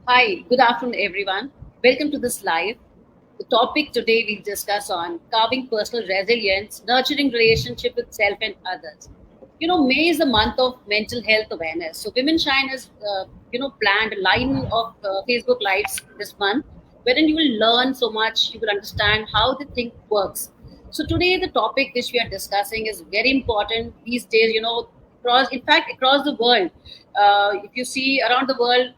Hi, good afternoon, everyone. Welcome to this live. The topic today we discuss on carving personal resilience, nurturing relationship with self and others. May is the month of mental health awareness. So, Women Shine has, planned a line of Facebook Lives this month, wherein you will learn so much, you will understand how the thing works. So, today the topic which we are discussing is very important these days. Across the world, if you see around the world,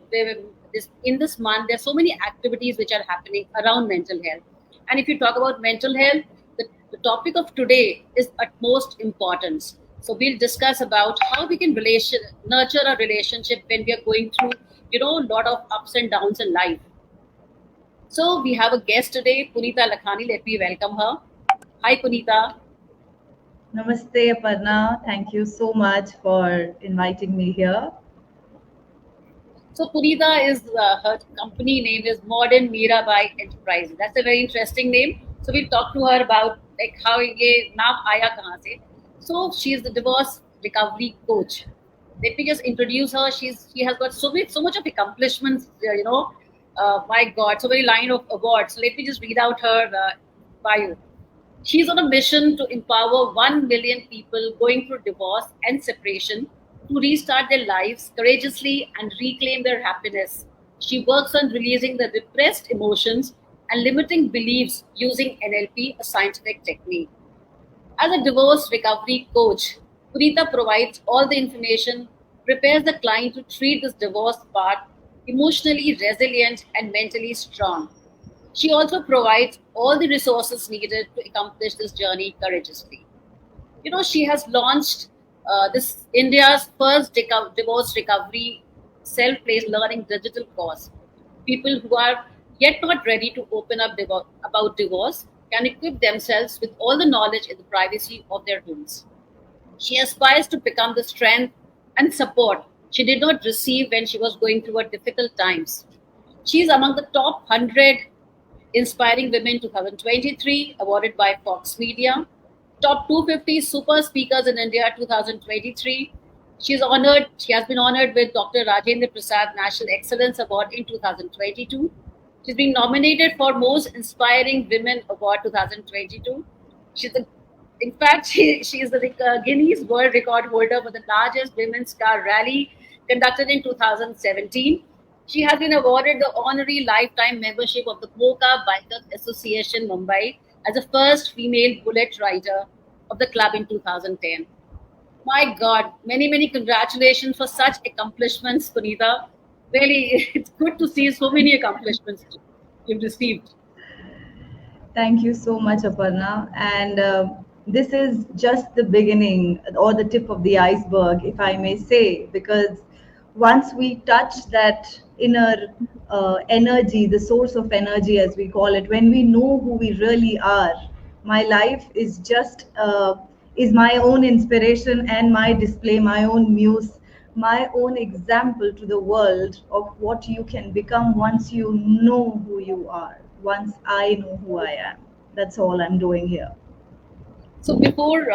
in this month, there's so many activities which are happening around mental health. And if you talk about mental health, the topic of today is utmost importance. So we'll discuss about how we can nurture a relationship when we are going through, a lot of ups and downs in life. So we have a guest today, Punita Lakhani. Let me welcome her. Hi, Punita. Namaste, Aparna. Thank you so much for inviting me here. So Punita is her company name is Modern Mirabai Enterprises. That's a very interesting name. So we'll talk to her about like how ye naam aaya kahan se. So she is the divorce recovery coach. Let me just introduce her. She has got so much of accomplishments. My God, so many line of awards. So let me just read out her bio. She's on a mission to empower 1 million people going through divorce and separation to restart their lives courageously and reclaim their happiness. She works on releasing the repressed emotions and limiting beliefs using NLP, a scientific technique. As a divorce recovery coach, Punita provides all the information, prepares the client to treat this divorce part emotionally resilient and mentally strong. She also provides all the resources needed to accomplish this journey courageously. She has launched this India's first divorce recovery self-paced learning digital course. People who are yet not ready to open up about divorce can equip themselves with all the knowledge in the privacy of their homes. She aspires to become the strength and support she did not receive when she was going through her difficult times. She is among the top 100 Inspiring Women 2023, awarded by Fox Media. Top 250 Super Speakers in India 2023. She has been honored with Dr. Rajendra Prasad National Excellence Award in 2022. She's been nominated for Most Inspiring Women Award 2022. She's the, in fact, she is the Guinness World Record holder for the largest women's car rally conducted in 2017. She has been awarded the honorary lifetime membership of the Mocha Bikers Association Mumbai as the first female bullet rider of the club in 2010. My God, many congratulations for such accomplishments, Punita. Really, it's good to see so many accomplishments you've received. Thank you so much, Aparna. And this is just the beginning or the tip of the iceberg, if I may say, because once we touch that inner energy, the source of energy, as we call it, when we know who we really are, my life is just is my own inspiration and my display, my own muse, my own example to the world of what you can become once you know who you are, once I know who I am. That's all I'm doing here. So before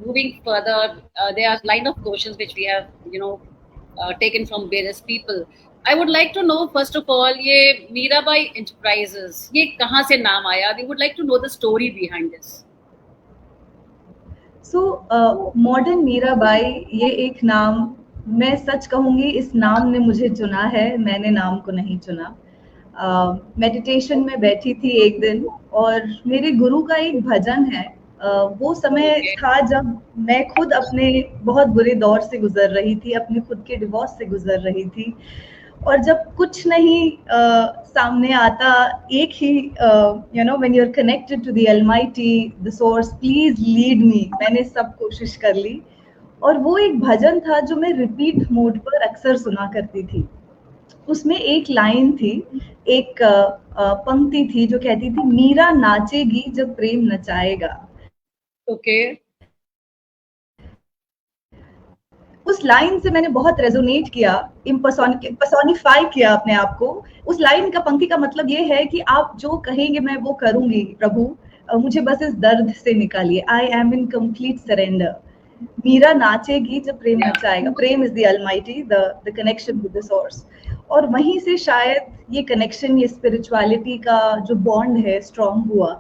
moving further, there are line of questions which we have, taken from various people. I would like to know first of all, ये Mirabai Enterprises, ये कहाँ से नाम आया? We would like to know the story behind this. So modern Mirabai, ये एक नाम, मैं सच कहूँगी इस नाम ने मुझे चुना है, मैंने नाम को नहीं चुना. मेडिटेशन में बैठी थी एक दिन और मेरे गुरु का एक भजन है. वो समय था जब मैं खुद अपने बहुत बुरे दौर से गुजर रही थी, अपने खुद के डिवोर्स से गुजर रही थी, और जब कुछ नहीं सामने आता, एक ही when you are connected to the almighty, the source, please lead me, मैंने सब कोशिश कर ली. और वो एक भजन था जो मैं रिपीट मोड पर अक्सर सुना करती थी. उसमें एक लाइन थी, एक पंक्ति थी जो कहती थी, मीरा नाचेगी जब प्रेम नचाएगा. ओके. उस लाइन से मैंने बहुत रेजोनेट किया, पर्सोनिफाई किया अपने आप को. उस लाइन का, पंक्ति का मतलब ये है कि आप जो कहेंगे मैं वो करूंगी प्रभु, मुझे बस इस दर्द से निकालिए. I am in complete surrender. Meera नाचेगी जब प्रेम Yeah. नचाएगा. Prem is the almighty, the connection with the source. और वहीं से शायद ये connection, ये spirituality का जो bond है strong हुआ.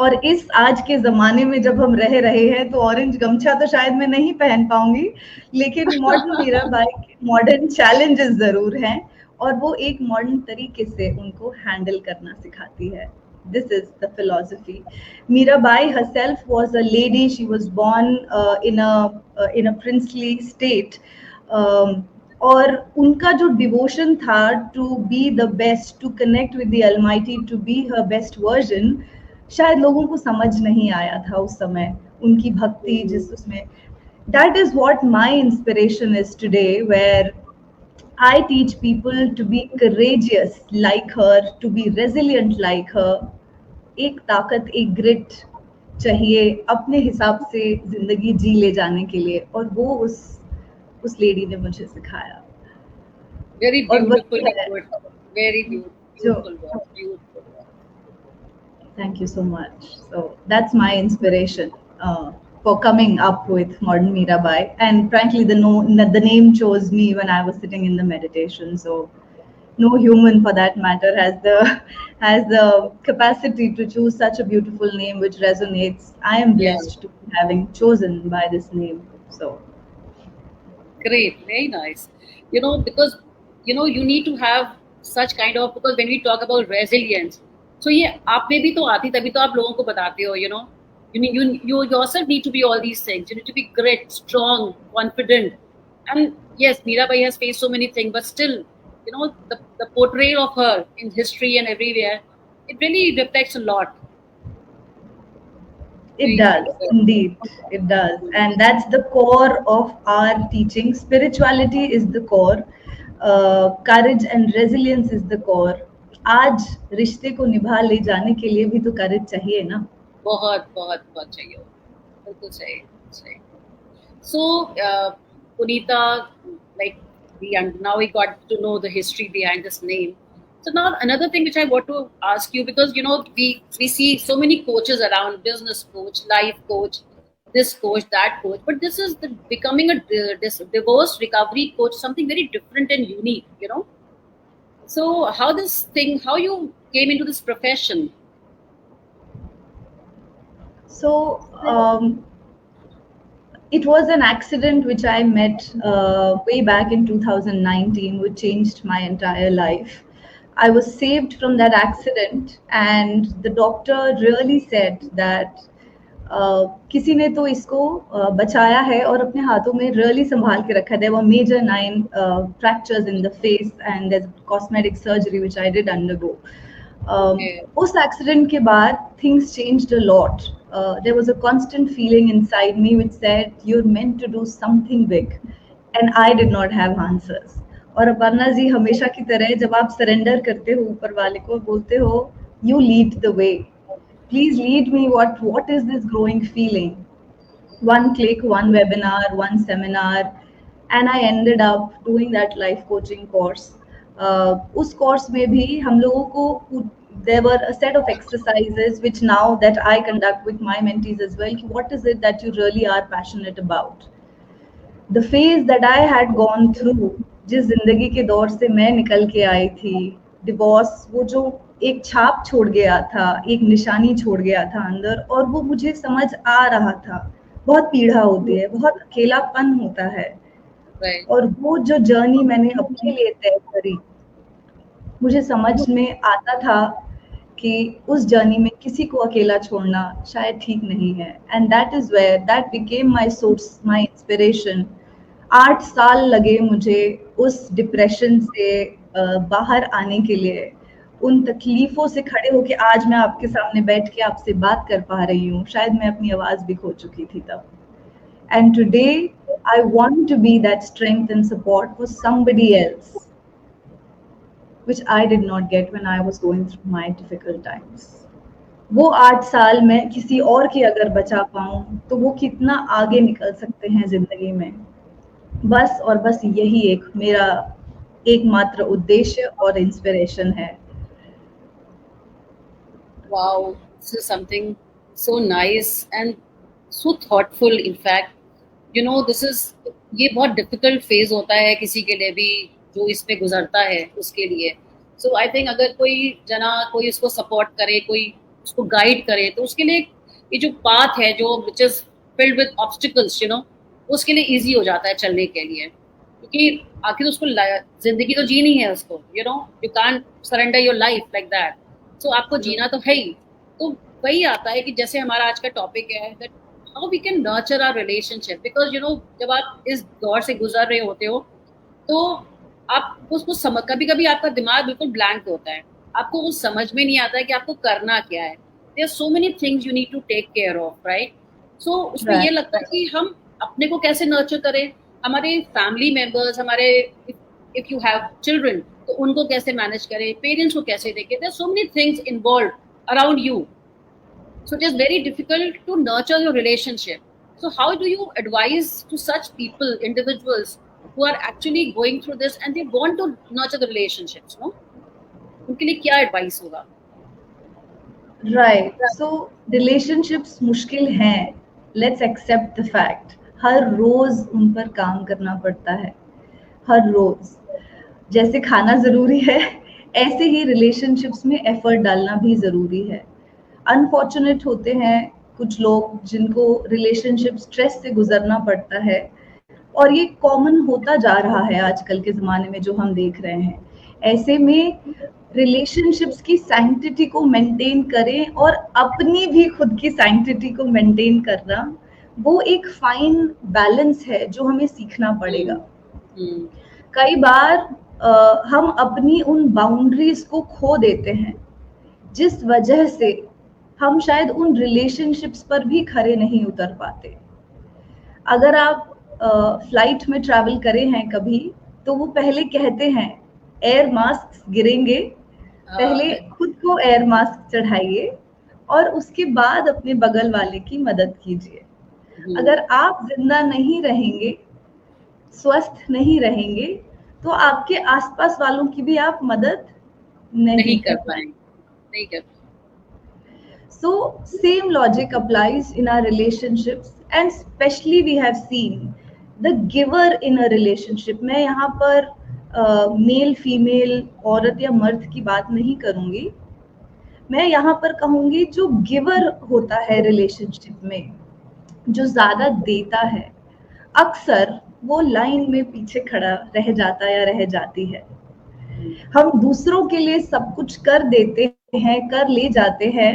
और इस आज के ज़माने में जब हम रह रहे हैं तो ऑरेंज गमछा तो शायद मैं नहीं पहन पाऊंगी, लेकिन मॉडर्न मीराबाई के मॉडर्न चैलेंजेस ज़रूर हैं और वो एक मॉडर्न तरीके से उनको हैंडल करना सिखाती है. This is the philosophy. Mirabai herself was a lady. She was born in a princely state. और उनका जो डिवोशन था to be the best, to connect with the almighty, to be her best version, शायद लोगों को समझ नहीं आया था उस समय. उनकी भक्ति जिस उसमें, that is what my inspiration is today, where I teach people to be courageous like her, to be resilient like her. एक ताकत, एक ग्रिट चाहिए अपने हिसाब से जिंदगी जी ले जाने के लिए, और वो उस लेडी ने मुझे सिखाया. Very और beautiful. वही है Very beautiful. जो, Beautiful. thank you so much. So that's my inspiration for coming up with modern Mirabai. And frankly, the name chose me when I was sitting in the meditation. So no human, for that matter, has the capacity to choose such a beautiful name which resonates. I am blessed to be having chosen by this name. So Great, very nice. Because you need to have such kind of, because when we talk about resilience, so ये आप में भी तो आती, तभी तो आप लोगों को बताते हो. You yourself need to be all these things. You need to be great, strong, confident. And yes, Mirabai has faced so many things, but still, the portrayal of her in history and everywhere, it really reflects a lot. it does, indeed, it does. And that's the core of our teaching. Spirituality is the core. Courage and resilience is the core. आज रिश्ते को निभा ले जाने के लिए भी तो courage चाहिए ना. बहुत बहुत बहुत चाहिए, बिल्कुल सही. So Punita, like now we got to know the history behind this name. So now another thing which I want to ask you, because we see so many coaches around, business coach, life coach, this coach, that coach, but this is becoming this divorce recovery coach, something very different and unique. So how you came into this profession? So it was an accident which I met way back in 2019, which changed my entire life. I was saved from that accident, and the doctor really said that किसी ने तो इसको बचाया है और अपने हाथों में really संभाल के रखा है. There were major 9 fractures in the face, and there's cosmetic surgery which I did undergo. उस एक्सीडेंट के बाद things changed a lot. There was a constant feeling inside me which said you're meant to do something big, and I did not have answers. और अपर्णा जी, हमेशा की तरह जब आप surrender करते हो ऊपर वाले को, बोलते हो you lead the way, please lead me, what is this growing feeling. One click, one webinar, one seminar, and I ended up doing that life coaching course. उस कोर्स में भी हम लोगों को there were a set of exercises which now that I conduct with my mentees as well. What is it that you really are passionate about? The phase that I had gone through, जिस जिंदगी के दौर से मैं निकल के आई थी, divorce, वो जो एक छाप छोड़ गया था, एक निशानी छोड़ गया था अंदर, और वो मुझे समझ आ रहा था. बहुत पीड़ा होती है, बहुत अकेलापन होता है. और वो जो जर्नी मैंने अपने लिए तय करी, मुझे समझ में आता था कि उस जर्नी में किसी को अकेला छोड़ना शायद ठीक नहीं है. And that is where that became my source, my inspiration. 8 साल लगे मुझे उस डिप्रेशन से बाहर आने के लिए, उन तकलीफों से खड़े होके आज मैं आपके सामने बैठ के आपसे बात कर पा रही हूँ. शायद मैं अपनी आवाज भी खो चुकी थी तब. And today I want to be that strength and support for somebody else, which I did not get when I was going through my difficult times. वो 8 साल मैं किसी और की अगर बचा पाऊं तो वो कितना आगे निकल सकते हैं जिंदगी में. बस और बस यही एक मेरा एकमात्र उद्देश्य और इंस्पिरेशन है. Wow, this is something so nice and so thoughtful, in fact. You know this is, ये बहुत डिफिकल्ट फेज होता है किसी के लिए भी जो इस पे गुजरता है उसके लिए। सो आई थिंक अगर कोई जना कोई उसको सपोर्ट करे, कोई उसको गाइड करे, तो उसके लिए ये जो पाथ है जो which is filled with obstacles, you know, उसके लिए इजी हो जाता है चलने के लिए, क्योंकि आखिर उसको जिंदगी तो जीनी है उसको, you know, you can't surrender your life like that. So आपको जीना तो है ही। तो वही आता है कि जैसे हमारा आज का टॉपिक है that how we can nurture our relationship, because you know जब आप इस दौर से गुजर रहे होते हो तो आप उसको समझ, कभी कभी आपका दिमाग बिल्कुल ब्लैंक होता है, आपको वो समझ में नहीं आता है कि आपको करना क्या है। There so many things you need to take care of, right? So उसमें ये राइट। लगता है कि हम अपने को कैसे नर्चर करें, हमारे फैमिली मेंबर्स, हमारे इफ यू हैव चिल्ड्रन तो उनको कैसे मैनेज करें, पेरेंट्स को कैसे देखें, there so many things involve around you. So it is very difficult to nurture your relationship. So how do you advise to such people, individuals who are actually going through this and they want to nurture the relationships, no? उनके लिए क्या advice होगा? Right, सो relationships मुश्किल हैं, let's accept the fact. हर रोज उन पर काम करना पड़ता है, हर रोज। जैसे खाना जरूरी है, ऐसे ही रिलेशनशिप्स में एफर्ट डालना भी जरूरी है। अनफॉर्चुनेट होते हैं कुछ लोग जिनको रिलेशनशिप स्ट्रेस से गुजरना पड़ता है, और ये कॉमन होता जा रहा है आजकल के ज़माने में जो हम देख रहे हैं। ऐसे में रिलेशनशिप्स की सैंक्टिटी को मेंटेन करें, और अपनी भी खुद की सैंक्टिटी को मेंटेन करना, वो एक फाइन बैलेंस है जो हमें सीखना पड़ेगा। कई बार हम अपनी उन बाउंड्रीज को खो देते हैं, जिस वजह से हम शायद उन रिलेशनशिप्स पर भी खरे नहीं उतर पाते। अगर आप फ्लाइट में ट्रैवल करे हैं कभी, तो वो पहले कहते हैं एयर मास्क गिरेंगे, पहले खुद को एयर मास्क चढ़ाइए और उसके बाद अपने बगल वाले की मदद कीजिए। अगर आप जिंदा नहीं रहेंगे, स्वस्थ नहीं रहेंगे, तो आपके आसपास वालों की भी आप मदद नहीं कर पाएंगे। नहीं कर। So same logic applies in our relationships, and especially we have seen the giver in a relationship. मैं यहाँ पर मेल फीमेल, औरत या मर्द की बात नहीं करूँगी, मैं यहाँ पर कहूँगी जो गिवर होता है रिलेशनशिप में, जो ज्यादा देता है, अक्सर वो लाइन में पीछे खड़ा रह जाता या रह जाती है। हम दूसरों के लिए सब कुछ कर देते हैं, कर ले जाते हैं,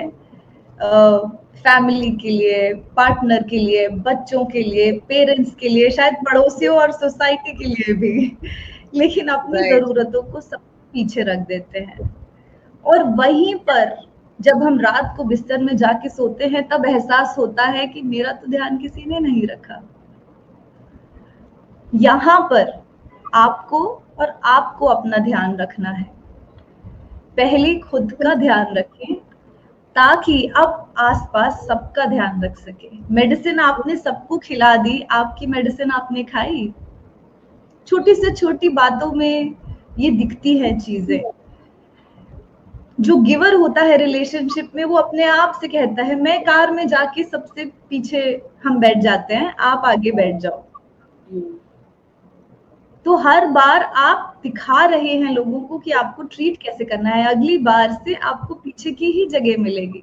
फैमिली के लिए, पार्टनर के लिए, बच्चों के लिए, पेरेंट्स के लिए, शायद पड़ोसियों और सोसाइटी के लिए भी, लेकिन अपनी जरूरतों को सब पीछे रख देते हैं। और वहीं पर जब हम रात को बिस्तर में जाके सोते हैं, तब एहसास होता है कि मेरा तो ध्यान किसी ने नहीं रखा। यहाँ पर आपको और आपको अपना ध्यान रखना है। पहले खुद का ध्यान रखें, ताकि आप आसपास सबका ध्यान रख सके। मेडिसिन आपने सबको खिला दी, आपकी मेडिसिन आपने खाई। छोटी से छोटी बातों में ये दिखती है चीजें। जो गिवर होता है रिलेशनशिप में, वो अपने आप से कहता है, मैं कार में जाके सबसे पीछे हम बैठ जाते हैं, आप आगे बैठ जाओ। तो हर बार आप दिखा रहे हैं लोगों को कि आपको ट्रीट कैसे करना है, अगली बार से आपको पीछे की ही जगह मिलेगी।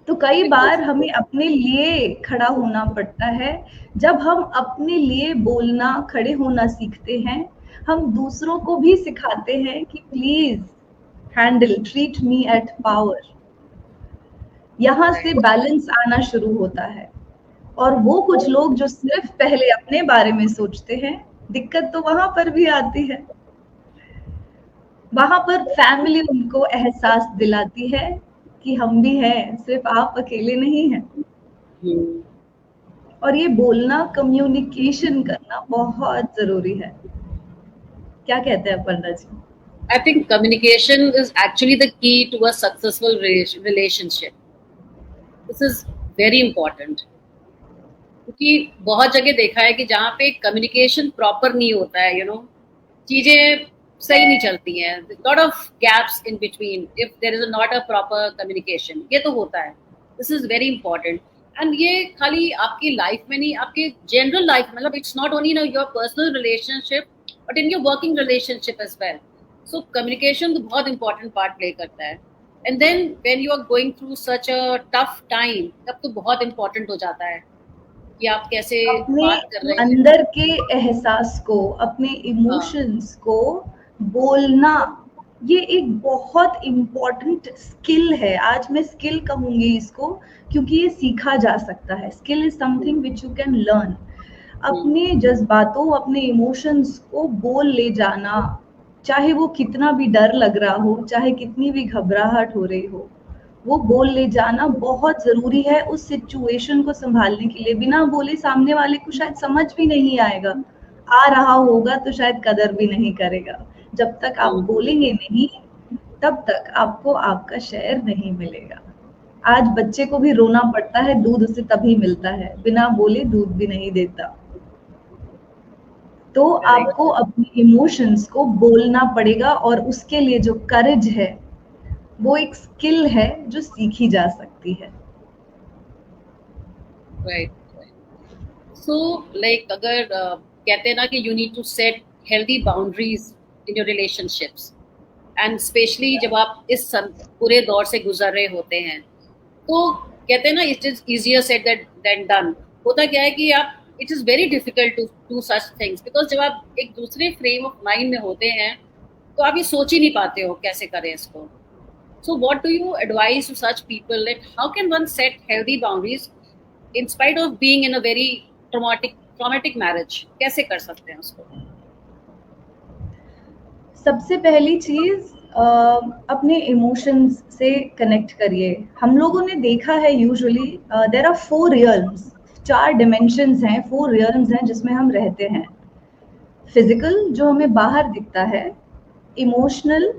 तो कई बार हमें अपने लिए खड़ा होना पड़ता है। जब हम अपने लिए बोलना, खड़े होना सीखते हैं, हम दूसरों को भी सिखाते हैं कि please handle, treat me at power. यहाँ से बैलेंस आना शुरू होता है। और वो कुछ लोग जो सिर्फ पहले अपने बारे में सोचते हैं, दिक्कत तो वहां पर भी आती है। वहां पर फैमिली उनको एहसास दिलाती है कि हम भी हैं, सिर्फ आप अकेले नहीं हैं। और ये बोलना, कम्युनिकेशन करना बहुत जरूरी है। क्या कहते हैं पंडा जी? I think communication is actually the key to a successful relationship. This is very important. क्योंकि बहुत जगह देखा है कि जहाँ पे कम्युनिकेशन प्रॉपर नहीं होता है, यू नो, चीजें सही नहीं चलती हैं, lot of gaps in between if there is not a proper communication, ये तो होता है। This is very important and ये खाली आपकी लाइफ में नहीं, आपके जनरल लाइफ, मतलब it's not only in your personal relationship but in your working relationship as well. So communication तो बहुत इंपॉर्टेंट पार्ट प्ले करता है. And then when you are going through such a tough time, तब तो बहुत important हो जाता है कि आप कैसे अपने बात कर रहे हैं. अंदर के एहसास को, अपने इमोशंस को बोलना, ये एक बहुत इम्पोर्टेंट स्किल है. आज मैं स्किल कहूंगी इसको, क्योंकि ये सीखा जा सकता है. Skill is something which you can learn. अपने जज्बातों, अपने इमोशंस को बोल ले जाना, चाहे वो कितना भी डर लग रहा हो, चाहे कितनी भी घबराहट हो रही हो, वो बोल ले जाना बहुत जरूरी है उस सिचुएशन को संभालने के लिए. बिना बोले सामने वाले को शायद समझ भी नहीं आएगा, आ रहा होगा तो शायद कदर भी नहीं करेगा. जब तक आप बोलेंगे नहीं, तब तक आपको आपका शेयर नहीं मिलेगा. आज बच्चे को भी रोना पड़ता है, दूध उसे तभी मिलता है, बिना बोले दूध भी नहीं देता. तो आपको अपने इमोशंस को बोलना पड़ेगा, और उसके लिए जो करेज है वो एक स्किल है जो सीखी जा सकती है. राइट. सो लाइक अगर कहते हैं ना कि you need to set healthy boundaries in your relationships, and specially जब आप इस पूरे दौर से गुजर रहे होते हैं, तो कहते हैं ना it is easier said than done. होता क्या है कि आप, it is very difficult to do such things, because जब आप एक दूसरे फ्रेम ऑफ माइंड में होते हैं तो आप ये सोच ही नहीं पाते हो कैसे करें इसको. So what do you advise to such people, like how can one set healthy boundaries in spite of being in a very traumatic marriage? कैसे कर सकते हैं उसको? सबसे पहली चीज, अपने इमोशंस से कनेक्ट करिए. हम लोगों ने देखा है यूजुअली देयर आर 4 रियल्म्स, 4 डिमेंशंस हैं, 4 रियल्म्स हैं जिसमें हम रहते हैं. फिजिकल, जो हमें बाहर दिखता है, इमोशनल,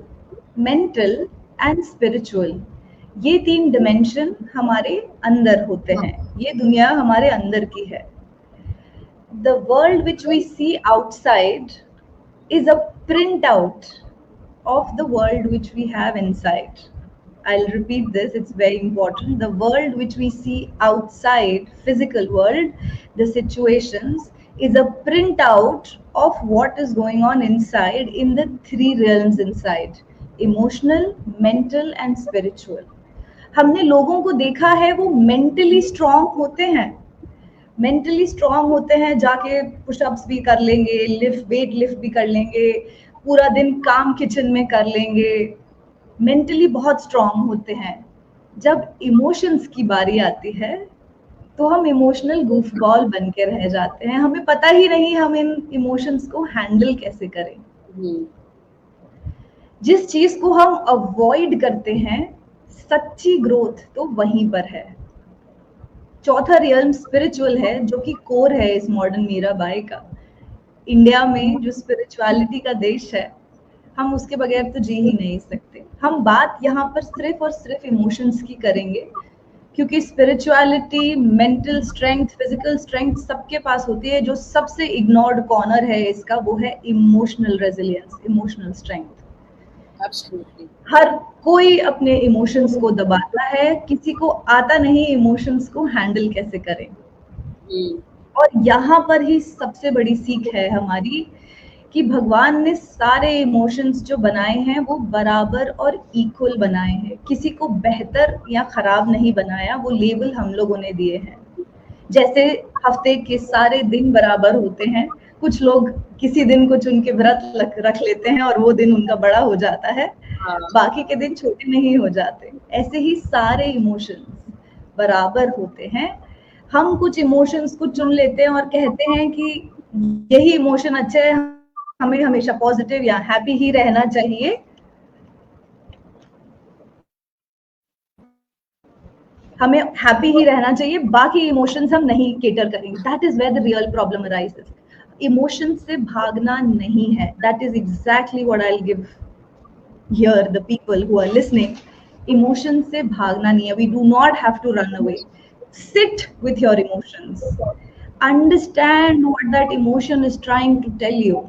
मेंटल एंड स्पिरिचुअल. ये 3 डिमेंशन हमारे अंदर होते हैं. ये दुनिया हमारे अंदर की है. The world which we see outside is a printout of the world which we have inside. I'll repeat this, it's very important. The world which we see outside, physical world, the situations, is a printout of what is going on inside in the 3 realms inside: emotional, mental and spiritual. हमने लोगों को देखा है वो mentally strong होते हैं, mentally strong होते हैं, जाके पुशअप्स भी कर लेंगे, वेट लिफ्ट भी कर लेंगे, पूरा दिन काम किचन में कर लेंगे, मेंटली बहुत स्ट्रांग होते हैं. जब इमोशंस की बारी आती है तो हम इमोशनल गूफबॉल बन के रह जाते हैं. हमें पता ही नहीं हम इन इमोशंस को हैंडल कैसे करें. जिस चीज को हम अवॉइड करते हैं, सच्ची ग्रोथ तो वहीं पर है. चौथा रियल्म स्पिरिचुअल है, जो कि कोर है इस मॉडर्न मीराबाई का. इंडिया में जो स्पिरिचुअलिटी का देश है, हम उसके बगैर तो जी ही नहीं सकते. हम बात यहाँ पर सिर्फ और सिर्फ इमोशंस की करेंगे, क्योंकि spirituality, mental strength, physical strength सबके पास होती है. जो सबसे इग्नोर्ड कॉर्नर है इसका, वो है emotional resilience, emotional strength. Absolutely. हर कोई अपने इमोशंस को दबाता है, किसी को आता नहीं इमोशंस को हैंडल कैसे करें. और यहाँ पर ही सबसे बड़ी सीख है हमारी कि भगवान ने सारे इमोशंस जो बनाए हैं वो बराबर और इक्वल बनाए हैं. किसी को बेहतर या खराब नहीं बनाया, वो लेबल हम लोगों ने दिए हैं. जैसे हफ्ते के सारे दिन बराबर होते हैं, कुछ लोग किसी दिन को चुन के व्रत रख लेते हैं और वो दिन उनका बड़ा हो जाता है, बाकी के दिन छोटे नहीं हो जाते. ऐसे ही सारे इमोशंस बराबर होते हैं. हम कुछ इमोशंस को चुन लेते हैं और कहते हैं कि यही इमोशन अच्छा है, हमें हमेशा पॉजिटिव या हैप्पी ही रहना चाहिए. हमें हैप्पी ही रहना चाहिए, बाकी इमोशंस हम नहीं केटर करेंगे. That is where the real problem arises. Emotion से भागना नहीं है. That is exactly what I will give here the people who are listening. Emotion से भागना नहीं है. We do not have to run away. Sit with your emotions, understand what that emotion is trying to tell you,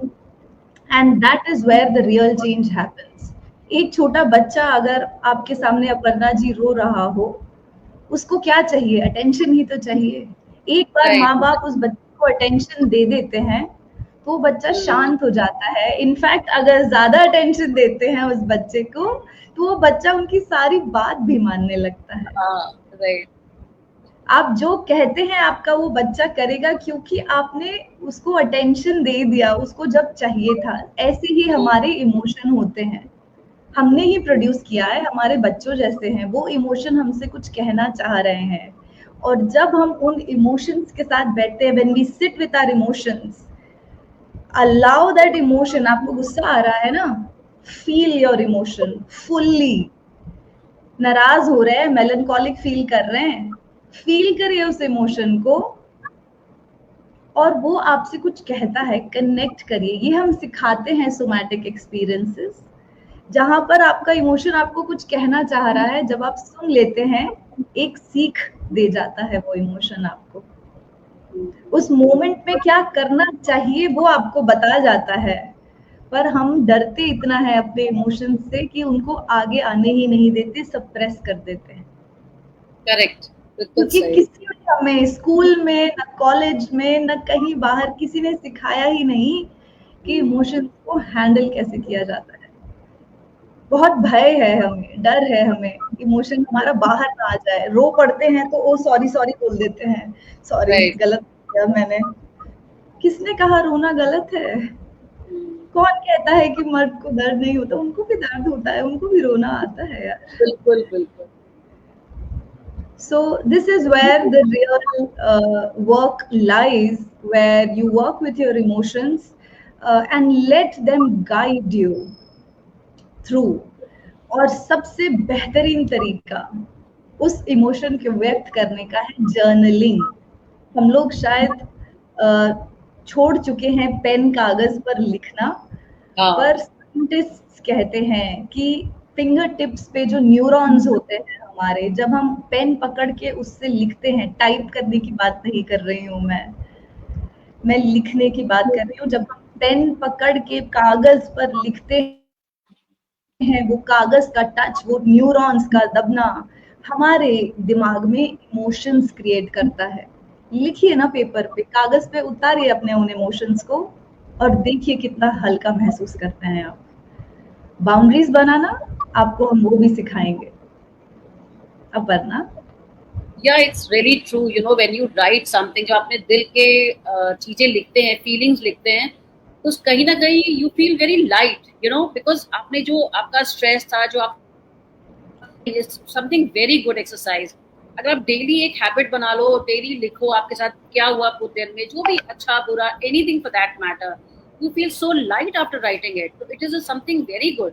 and that is where the real change happens. एक छोटा बच्चा अगर आपके सामने अपर्णा जी रो रहा हो, उसको क्या चाहिए, अटेंशन ही तो चाहिए। एक बार माँ बाप उस बच्चे को अटेंशन दे देते हैं तो बच्चा शांत हो जाता है। इनफैक्ट अगर ज्यादा अटेंशन देते हैं उस बच्चे को तो वो बच्चा उनकी सारी बात भी मानने लगता है। राइट। आप जो कहते हैं आपका वो बच्चा करेगा क्योंकि आपने उसको अटेंशन दे दिया, उसको जब चाहिए था। ऐसे ही हमारे इमोशन होते हैं, हमने ही प्रोड्यूस किया है, हमारे बच्चों जैसे हैं, वो इमोशन हमसे कुछ कहना चाह रहे हैं। और जब हम उन इमोशंस के साथ बैठते हैं, when we sit with our emotions, allow that emotion. आपको गुस्सा आ रहा है ना, फील योर इमोशन फुल्ली। नाराज हो रहे हैं, मेलनकॉलिक फील कर रहे हैं, फील करिए उस इमोशन को, और वो आपसे कुछ कहता है, कनेक्ट करिए। ये हम सिखाते हैं सोमैटिक एक्सपीरियंसेस, जहां पर आपका इमोशन आपको कुछ कहना चाह रहा है, जब आप सुन लेते हैं एक सीख दे जाता है वो इमोशन आपको। उस मोमेंट में क्या करना चाहिए वो आपको बता जाता है, पर हम डरते इतना है अपने इमोशन से कि उनको आगे आने ही नहीं देते, सप्रेस कर देते हैं। करेक्ट, क्योंकि किसी ने हमें स्कूल में, न कॉलेज में, न कहीं बाहर किसी ने सिखाया ही नहीं कि इमोशंस को हैंडल कैसे किया जाता है। बहुत भय है हमें, डर है हमें, इमोशन हमारा बाहर ना आ जाए। रो पड़ते हैं तो ओ सॉरी सॉरी बोल देते हैं, सॉरी गलत किया मैंने। किसने कहा रोना गलत है? कौन कहता है कि मर्द को दर्द नहीं होता? उनको भी दर्द होता है, उनको भी रोना आता है यार। बिल्कुल बिल्कुल। So this is where the real work lies, where you work with your emotions and let them guide you through. और सबसे बेहतरीन तरीका उस इमोशन को व्यक्त करने का है जर्नलिंग। हम लोग शायद छोड़ चुके हैं पेन कागज पर लिखना, पर साइंटिस्ट्स कहते हैं कि फिंगर टिप्स पे जो न्यूरॉन्स होते हैं हमारे, जब हम पेन पकड़ के उससे लिखते हैं, टाइप करने की बात नहीं कर रही हूँ मैं लिखने की बात कर रही हूँ। जब हम पेन पकड़ के कागज पर लिखते हैं, वो कागज का टच, वो न्यूरॉन्स का दबना हमारे दिमाग में इमोशंस क्रिएट करता है। लिखिए ना पेपर पे, कागज पे उतारिए अपने उन इमोशंस को और देखिए कितना हल्का महसूस करते हैं आप। बाउंड्रीज बनाना आपको हम वो भी सिखाएंगे। अपर्णा? या it's very true, you know when you right something, जो अपने दिल के चीजें लिखते हैं, फीलिंग्स लिखते हैं, तो कहीं ना कहीं you feel very light, you know, because आपने जो आपका स्ट्रेस था, जो आप समथिंग वेरी गुड एक्सरसाइज। अगर आप डेली एक हैबिट बना लो, डेली लिखो आपके साथ क्या हुआ पूरे दिन में, जो भी अच्छा बुरा, anything for that matter, you feel so light after writing it. So it is something very good.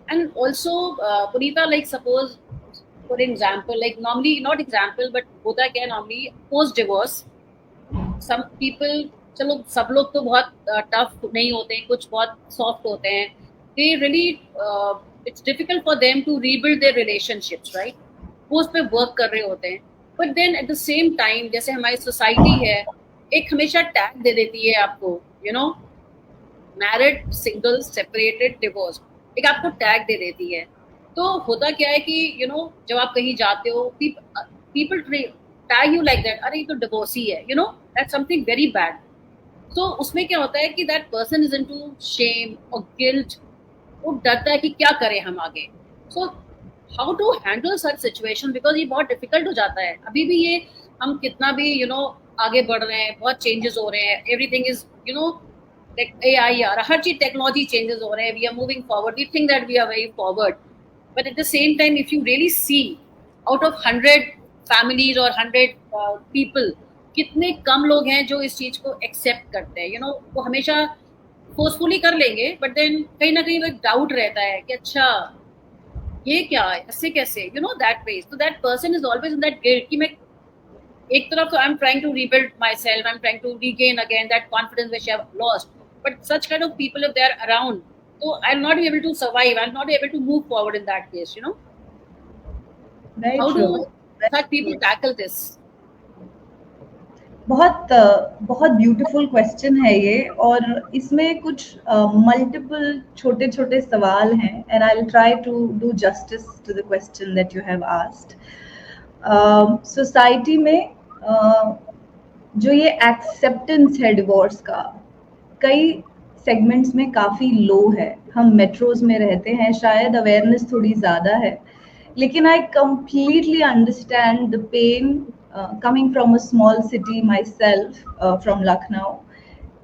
And also, Punita, like suppose, for example, like normally, not example, but hota kya normally post divorce, some people, चलो सब लोग तो बहुत tough नहीं होते हैं, कुछ बहुत सॉफ्ट होते हैं, they really it's difficult for them to rebuild their relationships, right? वो उस पे वर्क कर रहे होते हैं, but then at the same time, जैसे हमारी सोसाइटी है, एक हमेशा टैग दे देती है आपको, you know, married, single, separated, divorce, एक आपको टैग दे देती है। तो होता क्या है कि यू नो जब आप कहीं जाते हो, people tag you like that, अरे ये तो डिवोर्सी है, you know, that's something very bad. तो उसमें क्या होता है कि that person is into shame और गिल्ट, वो डरता है कि क्या करें हम आगे। So how to handle such situation, because ये बहुत डिफिकल्ट हो जाता है। अभी भी ये हम कितना भी यू नो आगे बढ़ रहे हैं, बहुत चेंजेस हो रहे हैं, everything is you know AI आ रहा, हर चीज टेक्नोलॉजी चेंजेस हो रहे हैं, we are moving forward, we think that we are very forward, but at the same time if you really see out of 100 families और 100 पीपल, कितने कम लोग हैं जो इस चीज को एक्सेप्ट करते हैं। यू नो वो हमेशा फोर्सफुली कर लेंगे, बट देन कहीं ना कहीं वो एक डाउट रहता है कि अच्छा ये क्या है, ऐसे कैसे, you know, that way. So that person is always in that guilt कि मैं एक तरफ तो I am trying to rebuild myself, I am trying to regain again that confidence which I have lost, but such kind of people if they are around, so I'll not be able to survive, I'll not be able to move forward in that case, you know. Very how true. do such people tackle this? बहुत beautiful question है ये, और इसमें कुछ multiple छोटे छोटे सवाल हैं, and I will try to do justice to the question that you have asked. Society में जो ये एक्सेप्टेंस है डिवोर्स का, कई सेगमेंट्स में काफ़ी लो है. हम मेट्रोज में रहते हैं, शायद अवेयरनेस थोड़ी ज़्यादा है, लेकिन I completely understand the pain coming from a small city myself, from Lucknow,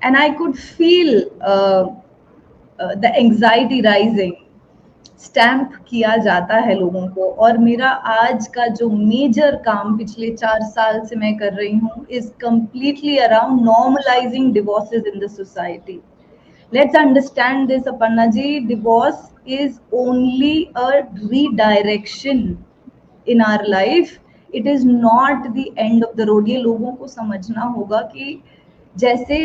and I could feel the anxiety rising. Stamp किया जाता है लोगों को, और मेरा आज का जो मेजर काम पिछले 4 साल से मैं कर रही हूँ is completely around normalising divorces in the society. Let's understand this, Aparna ji. Divorce is only a redirection in our life. It is not the end of the road. ये लोगों को समझना होगा कि जैसे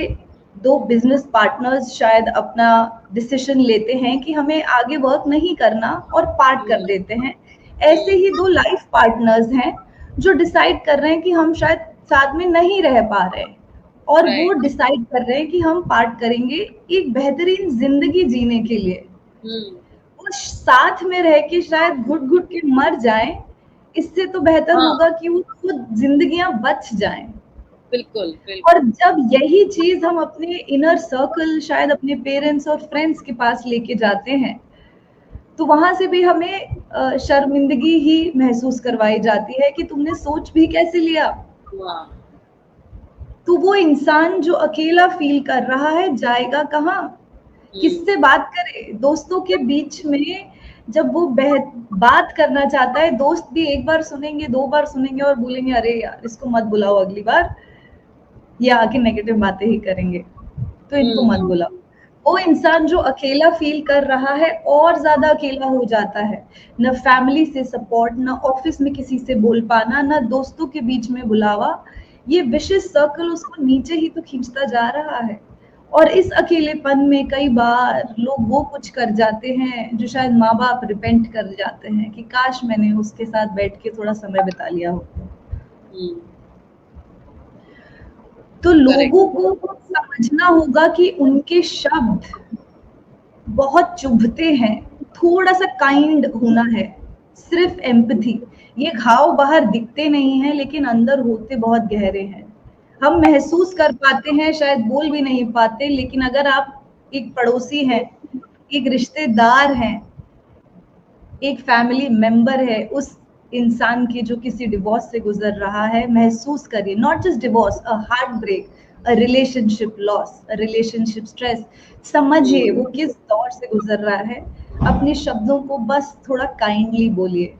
दो बिजनेस पार्टनर्स शायद अपना डिसीजन लेते हैं कि हमें आगे वर्क नहीं करना और पार्ट कर देते हैं, ऐसे ही दो लाइफ पार्टनर्स हैं जो डिसाइड कर रहे हैं कि हम शायद साथ में नहीं रह पा रहे हैं, और वो डिसाइड कर रहे हैं कि हम पार्ट करेंगे एक बेहतरीन जिंदगी जीने के लिए. वो साथ में रह के शायद घुट घुट के मर जाएं, इससे तो बेहतर होगा कि वो खुद जिंदगियां बच जाएं. बिल्कुल. और जब यही चीज हम अपने इनर सर्कल, शायद अपने पेरेंट्स और फ्रेंड्स के पास लेके जाते हैं, तो वहां से भी हमें शर्मिंदगी ही महसूस करवाई जाती है कि तुमने सोच भी कैसे लिया. तो वो इंसान जो अकेला फील कर रहा है जाएगा कहाँ, किससे बात करे. दोस्तों के बीच में जब वो बात करना चाहता है, दोस्त भी एक बार सुनेंगे, 2 बार सुनेंगे और बोलेंगे अरे यार इसको मत बुलाओ अगली बार, ये आके नेगेटिव बातें ही करेंगे, तो इनको मत बुलाओ. वो इंसान जो अकेला फील कर रहा है और ज्यादा अकेला हो जाता है. न फैमिली से सपोर्ट, न ऑफिस में किसी से बोल पाना, न दोस्तों के बीच में बुलावा. ये विशिष्ट सर्कल उसको नीचे ही तो खींचता जा रहा है. और इस अकेलेपन में कई बार लोग वो कुछ कर जाते हैं जो शायद माँ बाप रिपेंट कर जाते हैं कि काश मैंने उसके साथ बैठ के थोड़ा समय बिता लिया हो. तो लोगों को समझना होगा कि उनके शब्द बहुत चुभते हैं, थोड़ा सा काइंड होना है, सिर्फ एम्पैथी. ये घाव बाहर दिखते नहीं हैं लेकिन अंदर होते बहुत गहरे हैं. हम महसूस कर पाते हैं, शायद बोल भी नहीं पाते, लेकिन अगर आप एक पड़ोसी हैं, एक रिश्तेदार हैं, एक फैमिली मेंबर है उस इंसान की जो किसी डिवोर्स से गुजर रहा है, महसूस करिए. Not just divorce, a heartbreak, a relationship loss, a relationship stress. समझिए वो किस दौर से गुजर रहा है. अपने शब्दों को बस थोड़ा काइंडली बोलिए.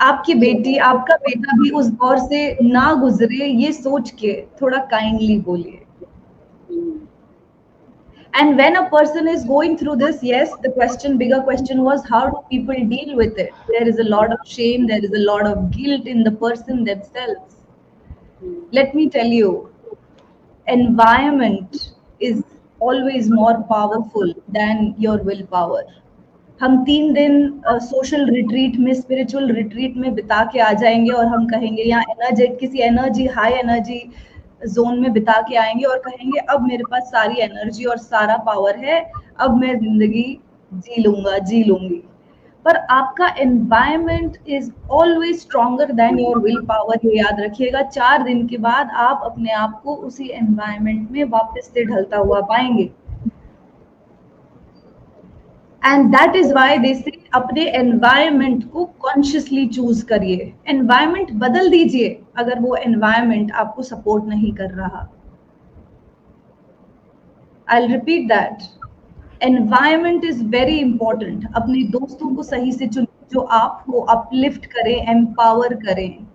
आपकी बेटी, आपका बेटा भी उस दौर से ना गुजरे, ये सोच के थोड़ा काइंडली बोलिए. And when a person is going through this, yes, the bigger question was, how do people deal with it? There is a lot of shame, there is a lot of guilt in the person themselves. Let me tell you, environment is always more powerful than your willpower. हम 3 दिन social retreat में, spiritual retreat में बिता के आ जाएंगे और हम कहेंगे यहाँ किसी एनर्जी, हाई एनर्जी जोन में बिता के आएंगे और कहेंगे अब मेरे पास सारी एनर्जी और सारा पावर है, अब मैं जिंदगी जी लूंगी. पर आपका environment is always stronger than your will power. ये याद रखिएगा. 4 दिन के बाद आप अपने आप को उसी एनवायरनमेंट में वापस से ढलता हुआ पाएंगे. And that is why they से अपने एनवायरनमेंट को कॉन्शियसली चूज करिए. एनवायरनमेंट बदल दीजिए अगर वो एनवायरनमेंट आपको सपोर्ट नहीं कर रहा. I will repeat that. Environment is very important. अपने दोस्तों को सही से चुनिए जो आपको अपलिफ्ट करें, एम्पावर करें.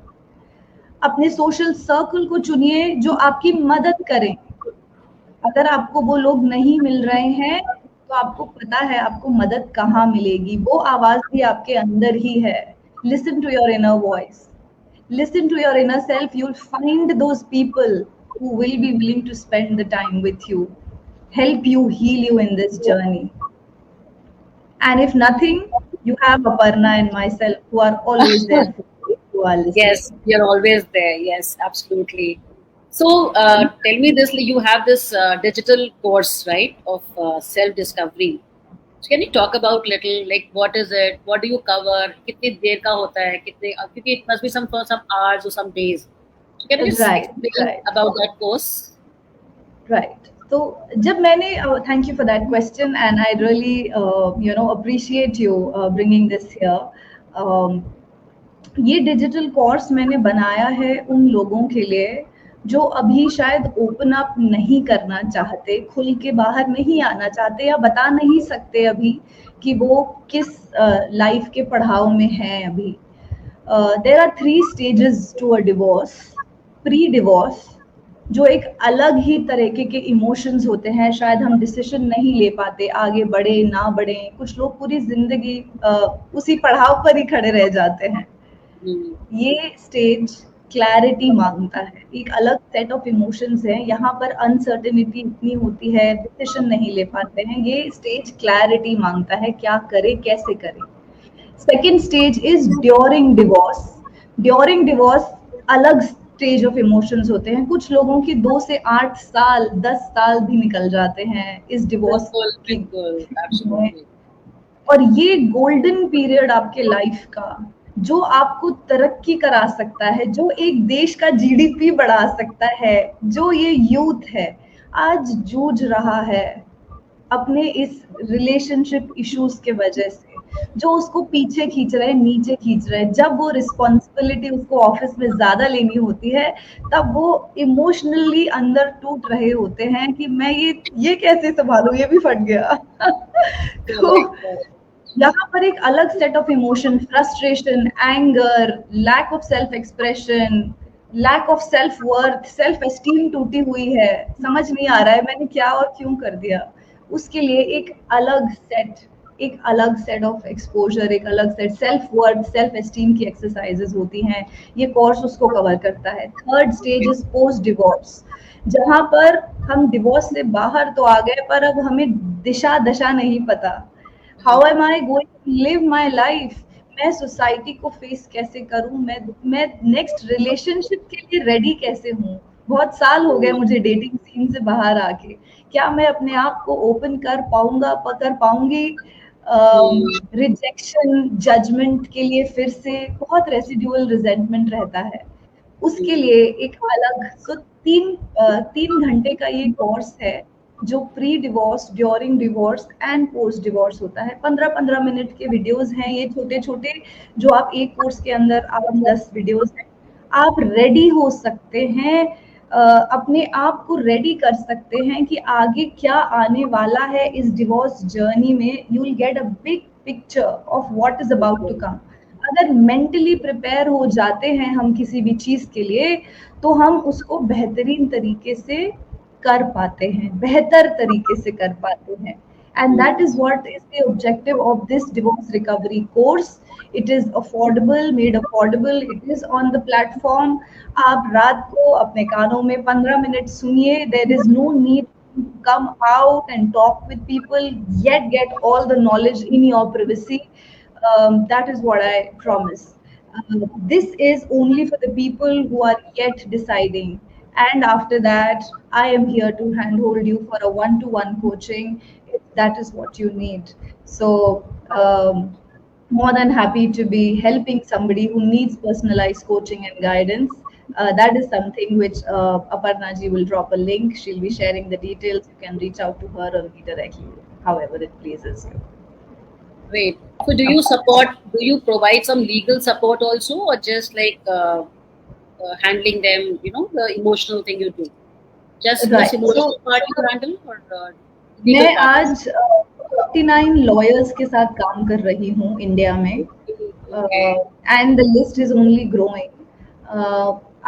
अपने सोशल सर्कल को चुनिए जो आपकी मदद करें. अगर आपको वो लोग नहीं मिल रहे हैं तो आपको पता है आपको मदद कहाँ मिलेगी. वो आवाज भी आपके अंदर ही है. Listen to your inner voice, listen to your inner self. You will find those people who will be willing to spend the time with you, help you, heal you in this journey. And if nothing, you have Aparna and myself who are always there who are listening. Yes, you're always there. Yes, absolutely. So tell me this, you have this digital course, right, of self-discovery. So can you talk about little like what is it? What do you cover? कितनी देर का होता है? कितने क्योंकि it must be some for some hours or some days. So can you just right explain right about that course? Right. तो जब मैंने thank you for that question and I really appreciate you bringing this here. ये digital course मैंने बनाया है उन लोगों के लिए जो अभी शायद ओपन अप नहीं करना चाहते, खुल के बाहर नहीं आना चाहते या बता नहीं सकते अभी कि वो किस लाइफ के पड़ाव में हैं अभी। There are 3 stages to a divorce. Pre divorce, जो एक अलग ही तरीके के इमोशंस होते हैं, शायद हम डिसीजन नहीं ले पाते, आगे बढ़े ना बढ़े, कुछ लोग पूरी जिंदगी उसी पड़ाव पर ही खड़े रह जाते हैं। ये स्टेज क्लैरिटी मांगता है, एक अलग सेट ऑफ इमोशंस है, यहाँ पर अनसर्टेनिटी इतनी होती है, डिसीजन नहीं ले पाते हैं। ये स्टेज क्लैरिटी मांगता है, क्या करे कैसे करे। Second stage is during divorce. During divorce अलग स्टेज ऑफ इमोशंस होते हैं। कुछ लोगों की 2 से 8 साल 10 साल भी निकल जाते हैं इस डिवोर्स की। और ये गोल्डन पीरियड आपके लाइफ का जो आपको तरक्की करा सकता है, जो एक देश का जीडीपी बढ़ा सकता है, जो ये यूथ है आज जूझ रहा है अपने इस रिलेशनशिप इश्यूज के वजह से, जो उसको पीछे खींच रहे, नीचे खींच रहे। जब वो रिस्पॉन्सिबिलिटी उसको ऑफिस में ज्यादा लेनी होती है, तब वो इमोशनली अंदर टूट रहे होते हैं कि मैं ये कैसे संभालूं, ये भी फट गया। तो यहाँ पर एक अलग set of emotion, frustration, anger, lack of self expression, lack of self worth, self esteem टूटी हुई है, समझ नहीं आ रहा है मैंने क्या और क्यों कर दिया। उसके लिए एक अलग सेट ऑफ एक्सपोजर, एक अलग set self worth, self esteem की एक्सरसाइजेस होती हैं। ये कोर्स उसको कवर करता है। Third stage is post divorce, जहां पर हम डिवोर्स से बाहर तो आ गए पर अब हमें दिशा दशा नहीं पता। How am I going to live my life, मैं सोसाइटी को फेस कैसे करूं, मैं नेक्स्ट रिलेशनशिप के लिए रेडी कैसे हूँ। बहुत साल हो गए मुझे डेटिंग सीन से बाहर आके, क्या मैं अपने आप को ओपन कर पाऊंगा, कर पाऊंगी। रिजेक्शन, जजमेंट के लिए फिर से बहुत रेसिड्यूअल रिजेंटमेंट रहता है। उसके लिए एक अलग, तो 3 घंटे का ये कोर्स है जो pre divorce, during divorce and post divorce होता है। 15-15 मिनट के वीडियोस हैं ये छोटे छोटे, जो आप एक कोर्स के अंदर 8-10 वीडियोस हैं। आप रेडी हो सकते हैं, अपने आप को रेडी कर सकते हैं कि आगे क्या आने वाला है इस डिवोर्स जर्नी में। You will get a big picture of what is about to come. अगर मेंटली प्रिपेयर हो जाते हैं हम किसी भी चीज के लिए, तो हम उसको बेहतरीन तरीके से कर पाते हैं, बेहतर तरीके से कर पाते हैं। And that is what is the objective of this divorce recovery course. It is affordable, made affordable. It is on the platform. आप रात को अपने कानों में 15 मिनट सुनिए. There is no need to come out and talk with people, yet get all the knowledge in your privacy. That is what I promise. This is only for the people who are yet deciding. And after that, I am here to handhold you for a one-to-one coaching if that is what you need. So, more than happy to be helping somebody who needs personalized coaching and guidance. That is something which Aparna ji will drop a link. She'll be sharing the details. You can reach out to her or me directly, however it pleases you. Great. So do you provide some legal support also, or just like handling them, the emotional thing you do? Just Right. emotional part you handle, or मैं आज 49 lawyers के साथ काम कर रही हूँ India में, and the list is only growing.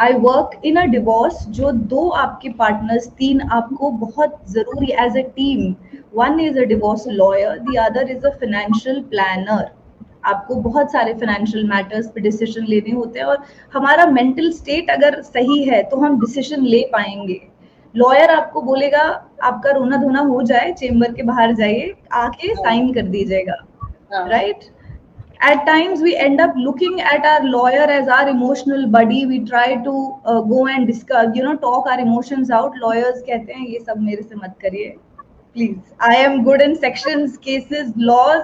I work in a divorce जो 2 आपके partners, 3 आपको बहुत जरूरी as a team. One is a divorce lawyer, the other is a financial planner. आपको बहुत सारे फाइनेंशियल मैटर्स पे डिसीजन लेने होते हैं, और हमारा मेंटल स्टेट अगर सही है तो हम डिसीजन ले पाएंगे। लॉयर आपको बोलेगा आपका रोना धोना हो जाए, चेंबर के बाहर जाइए, आके साइन कर दीजिएगा, right? At times we end up looking at our lawyer as our emotional buddy. We try to go and discuss, talk our emotions out. Lawyers कहते हैं ये सब मेरे से मत करिए, please, I am good in sections, cases, laws,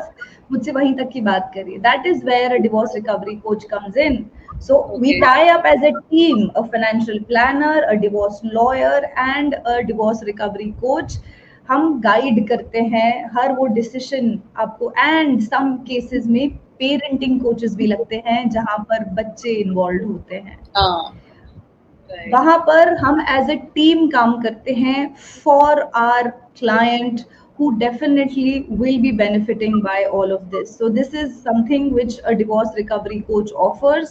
मुझसे वहीं तक की बात करिए. That is where a divorce recovery coach comes in. So we Okay. tie up as a team, a financial planner, a divorce lawyer and a divorce recovery coach. हम guide करते हैं हर वो डिसीजन आपको, एंड सम केसेस में parenting coaches भी लगते हैं जहां पर बच्चे इन्वॉल्व होते हैं. Right. वहां पर हम एज ए टीम काम करते हैं for our client who definitely will be benefiting by all of this. So this is something which a divorce recovery coach offers,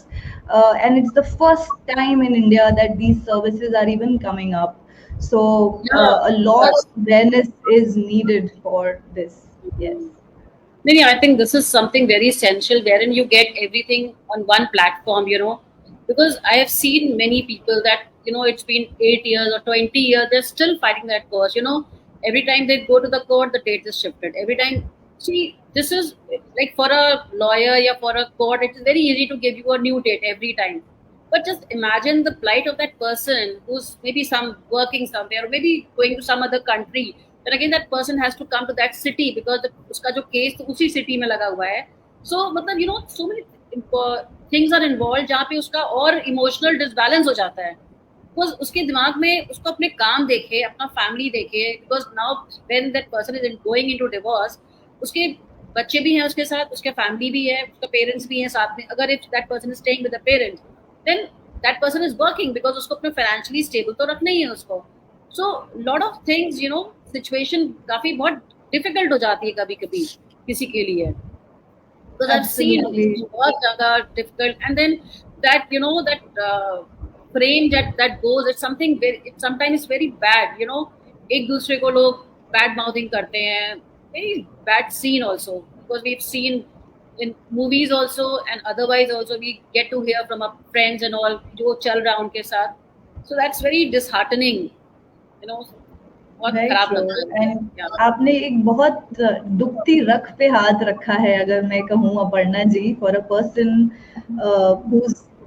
and it's the first time in India that these services are even coming up. So Yeah. a lot Yes. of awareness is needed for this. Yes. No, I think this is something very essential wherein you get everything on one platform, because I have seen many people that, it's been 8 years or 20 years, they're still fighting that cause, every time they go to the court, the date is shifted. Every time, see, this is like for a lawyer or for a court, it's very easy to give you a new date every time. But just imagine the plight of that person who's maybe some working somewhere or maybe going to some other country. Then again, that person has to come to that city because uska jo case to usi city mein laga hua hai. So, matlab, so many things are involved जहाँ पे उसका और emotional disbalance हो जाता है. Because उसके दिमाग में उसको अपने काम देखे, अपना फैमिली देखे, because now when that person is going into divorce, उसके बच्चे भी हैं उसके साथ, उसके फैमिली भी है, उसका पेरेंट्स भी हैं साथ में. अगर if that person is staying with the parents, then that person is working because उसको अपने फाइनेंशियली स्टेबल तो रखना ही है उसको. So lot of things, situation काफी बहुत डिफिकल्ट हो जाती है कभी कभी किसी के लिए. Because I've seen बहुत ज़्यादा difficult, and then that frame that goes, it's something very, it sometimes very bad, एक दूसरे को लोग bad mouthing करते हैं, very bad scene also, because we've seen in movies also and otherwise also we get to hear from our friends and all जो चल रहा है उनके साथ. So that's very disheartening, बहुत खराब लगता है. Yeah. आपने एक बहुत दुखती रख पे हाथ रखा है, अगर मैं कहूँ Aparna ji, for a person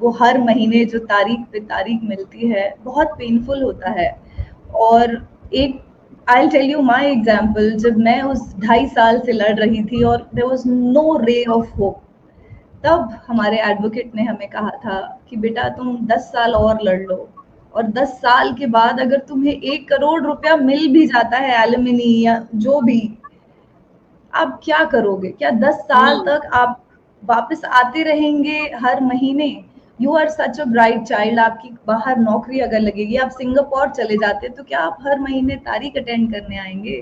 वो हर महीने जो तारीख पे तारीख मिलती है, बहुत पेनफुल होता है. और एक I'll tell you my example, जब मैं उस 2.5 साल से लड़ रही थी और there was no ray of hope, तब हमारे एडवोकेट ने हमें कहा था कि बेटा तुम 10 साल और लड़ लो, और 10 साल के बाद अगर तुम्हें 1 करोड़ रुपया मिल भी जाता है एलिमनी या जो भी, आप क्या करोगे? क्या 10 साल तक आप वापस आते रहेंगे हर महीने? You are such a bright child, आपकी बाहर नौकरी अगर लगेगी, आप सिंगापुर चले जाते, तो क्या आप हर महीने तारीख अटेंड करने आएंगे?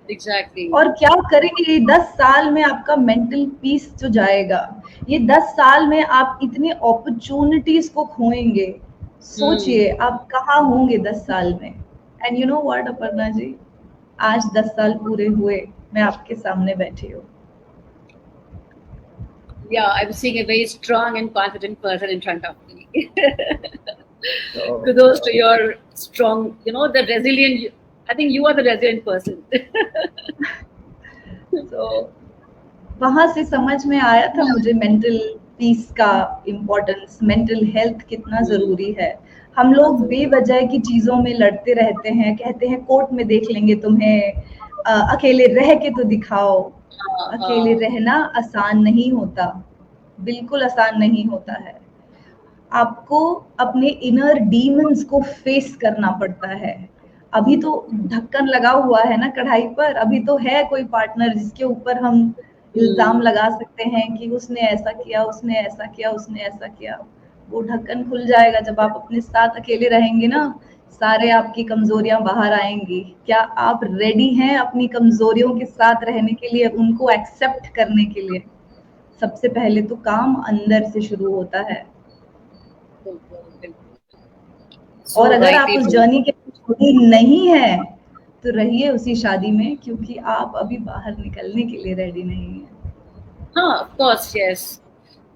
Exactly. और क्या करेंगे? ये 10 साल में आपका मेंटल पीस जो जाएगा, ये 10 साल में आप इतनी अपॉर्चुनिटीज को खोएंगे. सोचिए आप कहाँ होंगे 10 साल में. And you know what Aparna ji, आज 10 साल पूरे हुए, मैं आपके सामने बैठी हूँ. Yeah, I'm seeing a very strong and confident person in front of me. Kudos to your strong, the resilient. I think you are the resilient person. So, वहां से समझ में आया था मुझे मेंटल पीस का इम्पोर्टेंस, मेंटल हेल्थ कितना जरूरी है. हम लोग बेवजह की चीजों में लड़ते रहते हैं, कहते हैं कोर्ट में देख लेंगे तुम्हें, अकेले रह के तो दिखाओ. अकेले रहना आसान नहीं होता, बिल्कुल आसान नहीं होता है. आपको अपने इनर डीमंस को फेस करना पड़ता है. अभी तो ढक्कन लगा हुआ है ना कढ़ाई पर, अभी तो है कोई पार्टनर जिसके ऊपर हम इल्जाम लगा सकते हैं कि उसने ऐसा किया, उसने ऐसा किया, उसने ऐसा किया. वो ढक्कन खुल जाएगा जब आप अपने साथ अकेले रहेंगे ना, सारे आपकी कमजोरियां बाहर आएंगी. क्या आप रेडी हैं अपनी कमजोरियों के साथ रहने के लिए, उनको एक्सेप्ट करने के लिए? सबसे पहले तो काम अंदर से शुरू होता है. और अगर आप उस जर्नी के रेडी नहीं है तो रहिए उसी शादी में, क्योंकि आप अभी बाहर निकलने के लिए रेडी नहीं है. हाँ, of course, yes.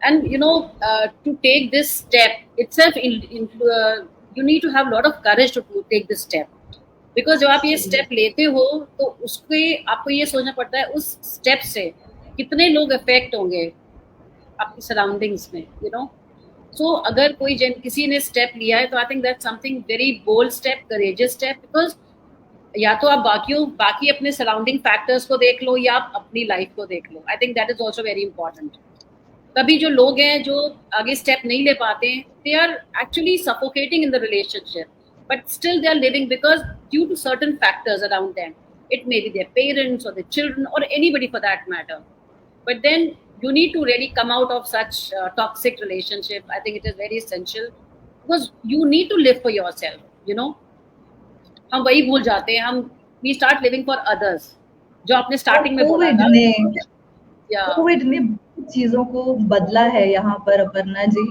And to take this step itself, you need to have a lot of courage to take this step. Because जब आप ये स्टेप लेते हो तो उसके आपको ये सोचना पड़ता है उस स्टेप से कितने लोग अफेक्ट होंगे आपकी सराउंडिंग्स में, So अगर किसी ने स्टेप लिया है तो I think that's something very bold step, courageous step, because या तो आप बाकी अपने सराउंडिंग फैक्टर्स को देख लो या आप अपनी लाइफ को देख लो. I think that is also very important. तभी जो लोग हैं जो आगे स्टेप नहीं ले पाते हैं, they are actually suffocating in the relationship, but still they are living because due to certain factors around them. It may be their parents or their children or anybody for that matter. But then you need to really come out of such toxic relationship. I think it is very essential because you need to live for yourself, you know. हम वही भूल जाते हैं, हम we start living for others. जो आपने starting में बोला था. कोविड ने बहुत चीजों को बदला है यहाँ पर अपर्णा जी.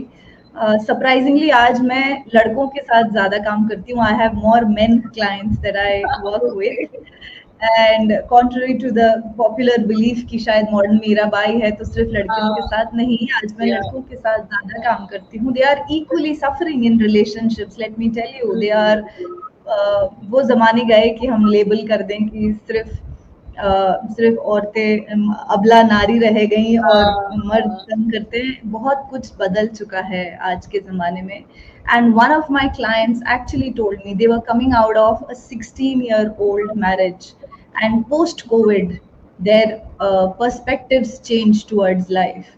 सरप्राइजिंगली आज मैं लड़कों के साथ ज्यादा काम करती हूँ. I have more men clients that I work with. And contrary to the popular belief कि शायद मॉडर्न मीराबाई है तो सिर्फ लड़कियों के साथ नहीं, आज मैं लड़कों के साथ ज्यादा काम करती हूँ. They are equally suffering in relationships. Let me tell you, they are वो जमाने गए कि हम लेबल कर दें कि सिर्फ औरतें अबला नारी रह गई और मर्द तंग करते हैं. बहुत कुछ बदल चुका है आज के जमाने में. And one of my clients actually told me they were coming out of a 16-year-old marriage, and post-COVID, their perspectives changed towards life.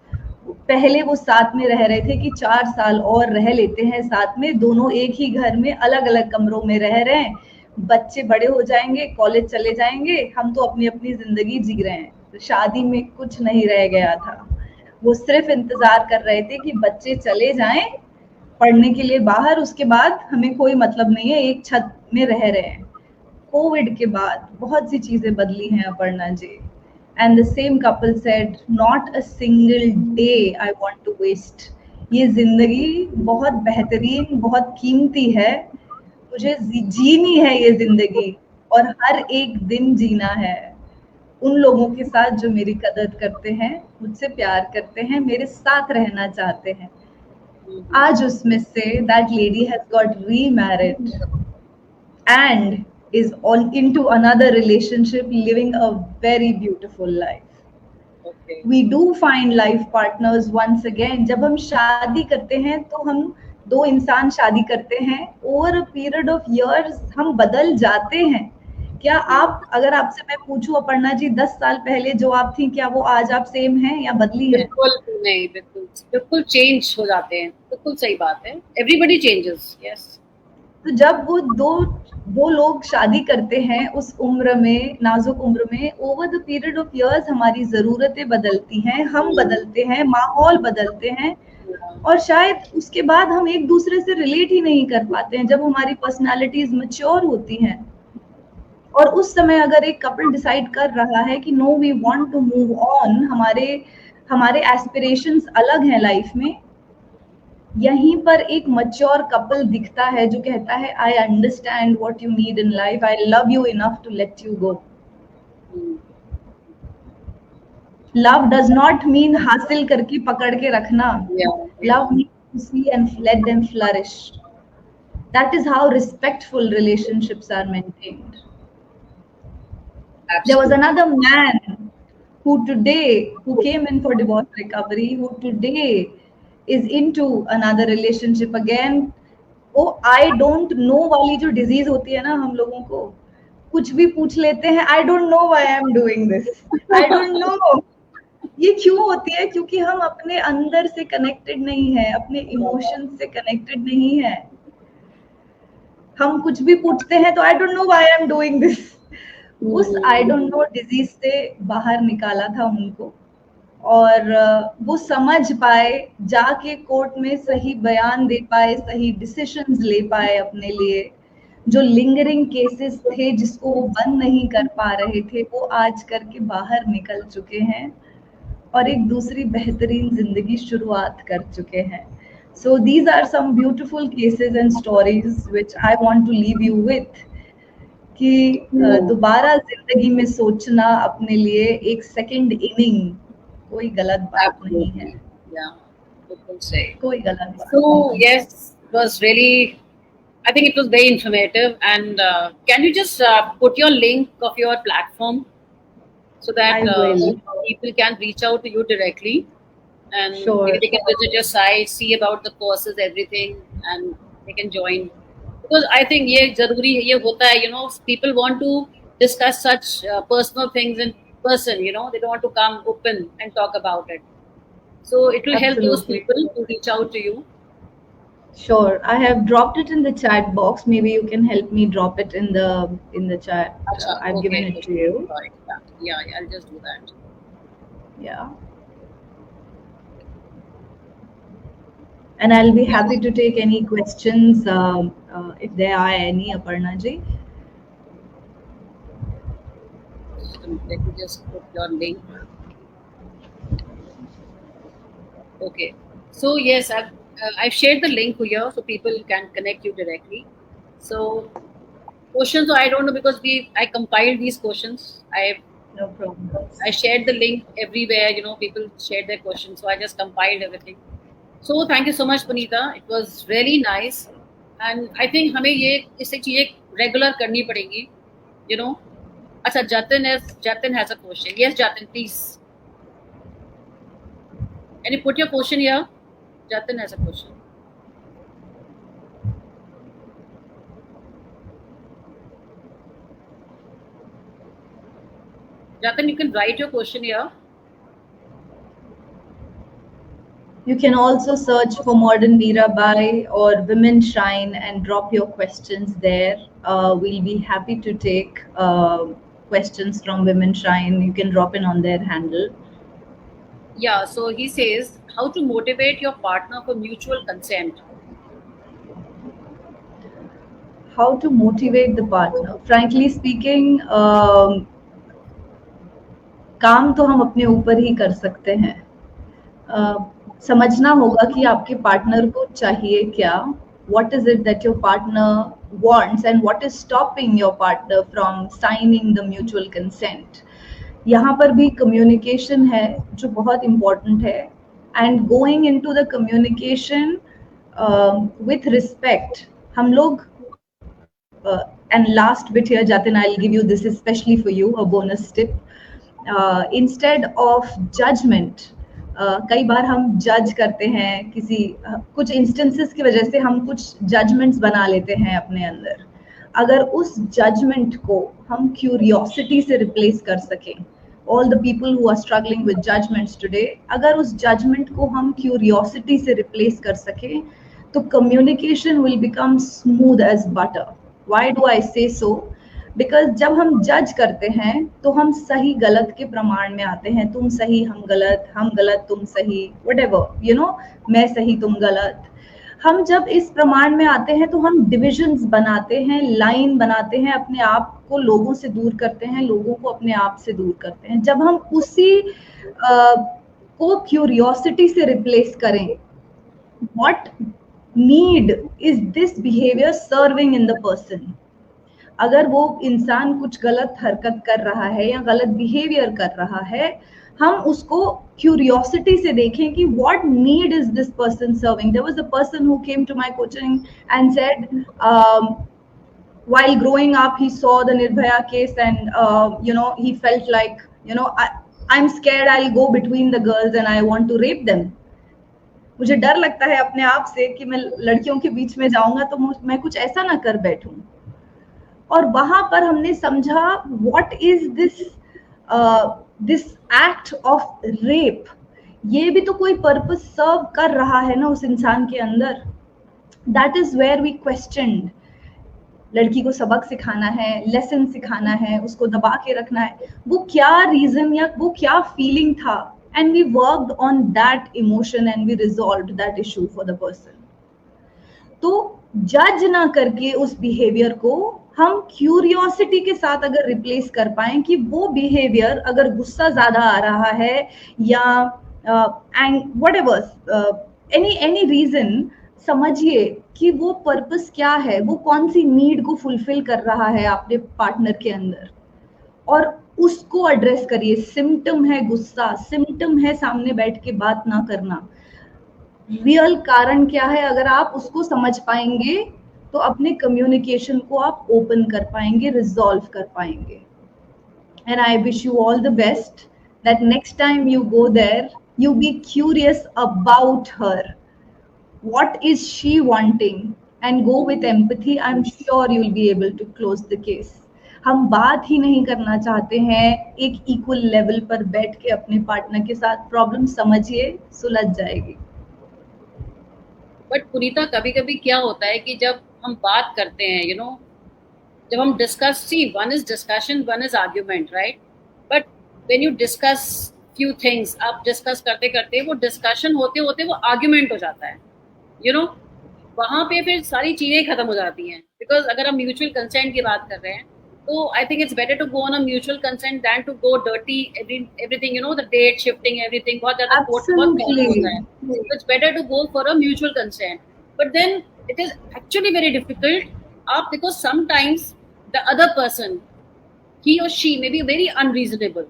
पहले वो साथ में रह रहे थे कि 4 साल और रह लेते हैं साथ में, दोनों एक ही घर में अलग अलग कमरों में रह रहे हैं, बच्चे बड़े हो जाएंगे, कॉलेज चले जाएंगे, हम तो अपनी अपनी जिंदगी जी रहे हैं. तो शादी में कुछ नहीं रह गया था. वो सिर्फ इंतजार कर रहे थे कि बच्चे चले जाएं पढ़ने के लिए बाहर, उसके बाद हमें कोई मतलब नहीं है, एक छत में रह रहे हैं. कोविड के बाद बहुत सी चीजें बदली हैं Aparna ji. And the same couple said, not a single day I want to waste. ये जिंदगी बहुत बेहतरीन, बहुत कीमती है, मुझे जीनी है ये जिंदगी, और हर एक दिन जीना है उन लोगों के साथ जो मेरी कदर करते हैं, मुझसे प्यार करते हैं, मेरे साथ रहना चाहते हैं. आज उसमें से that lady has got remarried and is on into another relationship, living a very beautiful life. Okay. We do find life partners once again. जब हम शादी करते हैं तो हम दो इंसान शादी करते हैं, over a period of years हम बदल जाते हैं. क्या आप, अगर आपसे मैं पूछूं अपर्णा जी, 10 साल पहले जो आप थी, क्या वो आज आप सेम हैं या बदली हैं? बिल्कुल नहीं, बिल्कुल चेंज हो जाते हैं. बिल्कुल सही बात है. Everybody changes. यस. तो जब वो लोग शादी करते हैं उस उम्र में, नाजुक उम्र में, over the period of years हमारी जरूरतें बदलती हैं, हम बदलते हैं, माहौल बदलते हैं, और शायद उसके बाद हम एक दूसरे से रिलेट ही नहीं कर पाते हैं जब हमारी पर्सनालिटीज मैच्योर होती हैं. और उस समय अगर एक कपल डिसाइड कर रहा है कि no, we want to move on, हमारे एस्पिरेशंस अलग हैं लाइफ में, यहीं पर एक मैच्योर कपल दिखता है जो कहता है, I understand what you need in life, I love you enough to let you go. Love does not mean हासिल करके पकड़ के रखना. Love means to see and let them flourish. That is how respectful relationships are maintained. There was another man who came in for divorce recovery, who today is into another relationship again. वो I don't know वाली जो disease होती है ना हम लोगों को, कुछ भी पूछ लेते हैं, I don't know why I'm doing this, I don't know. ये क्यों होती है? क्योंकि हम अपने अंदर से कनेक्टेड नहीं है, अपने इमोशन से कनेक्टेड नहीं है. हम कुछ भी पूछते हैं तो I don't know why I'm doing this. उस आई डोंट नो डिजीज से बाहर निकाला था उनको, और वो समझ पाए, जाके कोर्ट में सही बयान दे पाए, सही डिसीजंस ले पाए अपने लिए. जो लिंगरिंग केसेस थे जिसको वो बंद नहीं कर पा रहे थे, वो आज करके बाहर निकल चुके हैं और एक दूसरी बेहतरीन जिंदगी शुरुआत कर चुके हैं. So these are some beautiful cases and stories which I want to leave you with, कि दोबारा जिंदगी में सोचना अपने लिए एक सेकंड इनिंग कोई गलत बात नहीं है. बिल्कुल सही, कोई गलत बात. So yes, it was really, I think it was very informative. And can you just put your link of your platform so that people can reach out to you directly, and sure, they can visit your site, see about the courses, everything, and they can join. because I think ये जरूरी है, ये होता है, people want to discuss such personal things in person, they don't want to come open and talk about it. So it will help those Absolutely. people to reach out to you. Sure, I have dropped it in the chat box. Maybe you can help me drop it in the chat. Acha, I've given okay. it to you. Right. Yeah, I'll just do that. Yeah. And I'll be happy to take any questions if there are any, Aparna ji. Let me just put your link. Okay. So yes, I've shared the link here so people can connect you directly. So questions, I don't know, because I compiled these questions. No problem. I shared the link everywhere. People shared their questions, so I just compiled everything. So thank you so much, Puneeta. It was really nice, and I think हमें ये इससे चीजें regular करनी पड़ेंगी. अच्छा, Jatin has a question. Yes, Jatin, please. Can you put your question here? Jatin has a question. Jatin, you can write your question here. You can also search for Modern Mirabai or Women Shrine and drop your questions there. We'll be happy to take questions from Women Shrine. You can drop in on their handle. Yeah, so he says, how to motivate your partner for mutual consent? How to motivate the partner? Frankly speaking, काम तो हम अपने ऊपर ही कर सकते हैं. समझना होगा कि आपके पार्टनर को चाहिए क्या, what is it that your partner wants and what is stopping your partner from signing the mutual consent. यहाँ पर भी communication है जो बहुत important है, and going into the communication with respect. हम लोग and last bit here, Jatin, I'll give you this especially for you, a bonus tip. Instead of judgment, कई बार हम जज करते हैं किसी कुछ इंस्टेंसेस की वजह से हम कुछ जजमेंट्स बना लेते हैं अपने अंदर. अगर उस जजमेंट को हम क्यूरियोसिटी से रिप्लेस कर सकें, all the people who are struggling with judgments today, अगर उस जजमेंट को हम क्यूरियोसिटी से रिप्लेस कर सकें तो communication will become smooth as butter. Why do I say so? Because जब हम जज करते हैं तो हम सही गलत के प्रमाण में आते हैं. तुम सही, हम गलत तुम सही, व्हाटएवर, मैं सही तुम गलत. हम जब इस प्रमाण में आते हैं तो हम डिविजन्स बनाते हैं, लाइन बनाते हैं, अपने आप को लोगों से दूर करते हैं, लोगों को अपने आप से दूर करते हैं. जब हम उसी को क्यूरियोसिटी से रिप्लेस करें, what need is this behaviour serving in the person. अगर वो इंसान कुछ गलत हरकत कर रहा है या गलत बिहेवियर कर रहा है, हम उसको क्यूरियोसिटी से देखें कि what need is this person serving. There was a person who came to my coaching and said while growing up he saw the Nirbhaya case and he felt like I'm scared I'll go between the girls and I want to rape them. मुझे डर लगता है अपने आप से कि मैं लड़कियों के बीच में जाऊंगा तो मैं कुछ ऐसा ना कर बैठूं. और वहां पर हमने समझा what is this act of rape. ये भी तो कोई पर्पस सर्व कर रहा है ना उस इंसान के अंदर. That is where we questioned. लड़की को सबक सिखाना है, लेसन सिखाना है, उसको दबा के रखना है, वो क्या रीजन या वो क्या फीलिंग था, and we worked on that emotion and we resolved that issue for the person. तो जज ना करके उस बिहेवियर को हम क्यूरियोसिटी के साथ अगर रिप्लेस कर पाए कि वो बिहेवियर अगर गुस्सा ज्यादा आ रहा है या व्हाटएवर एनी रीजन, समझिए कि वो पर्पस क्या है, वो कौन सी नीड को फुलफिल कर रहा है आपके पार्टनर के अंदर, और उसको एड्रेस करिए. सिम्टम है गुस्सा, सिम्टम है सामने बैठ के बात ना करना. रियल कारण क्या है, अगर आप उसको समझ पाएंगे तो अपने कम्युनिकेशन को आप ओपन कर पाएंगे, रिजॉल्व कर पाएंगे. And I wish you all the best that next time you go there you be curious about her. What is she wanting? and go with empathy, I'm sure you'll be able to close the case. हम बात ही नहीं करना चाहते हैं एक equal level पर बैठ के अपने पार्टनर के साथ, प्रॉब्लम समझिए, सुलझ जाएगी. बट पुनीता कभी कभी क्या होता है कि जब हम बात करते हैं जब हम discuss see one is discussion one is argument right but when you discuss few things आप डिस्कस करते करते वो डिस्कशन होते होते वो आर्ग्यूमेंट हो जाता है वहां पे फिर सारी चीजें खत्म हो जाती हैं बिकॉज अगर हम म्यूचुअल कंसेंट की बात कर रहे हैं तो I think it's better to go on a mutual consent than to go dirty everything the date shifting everything बहुत ज्यादा कोर्ट बहुत महंगा होता है so it's better to go for a mutual consent but then it is actually very difficult because sometimes the other person he or she may be very unreasonable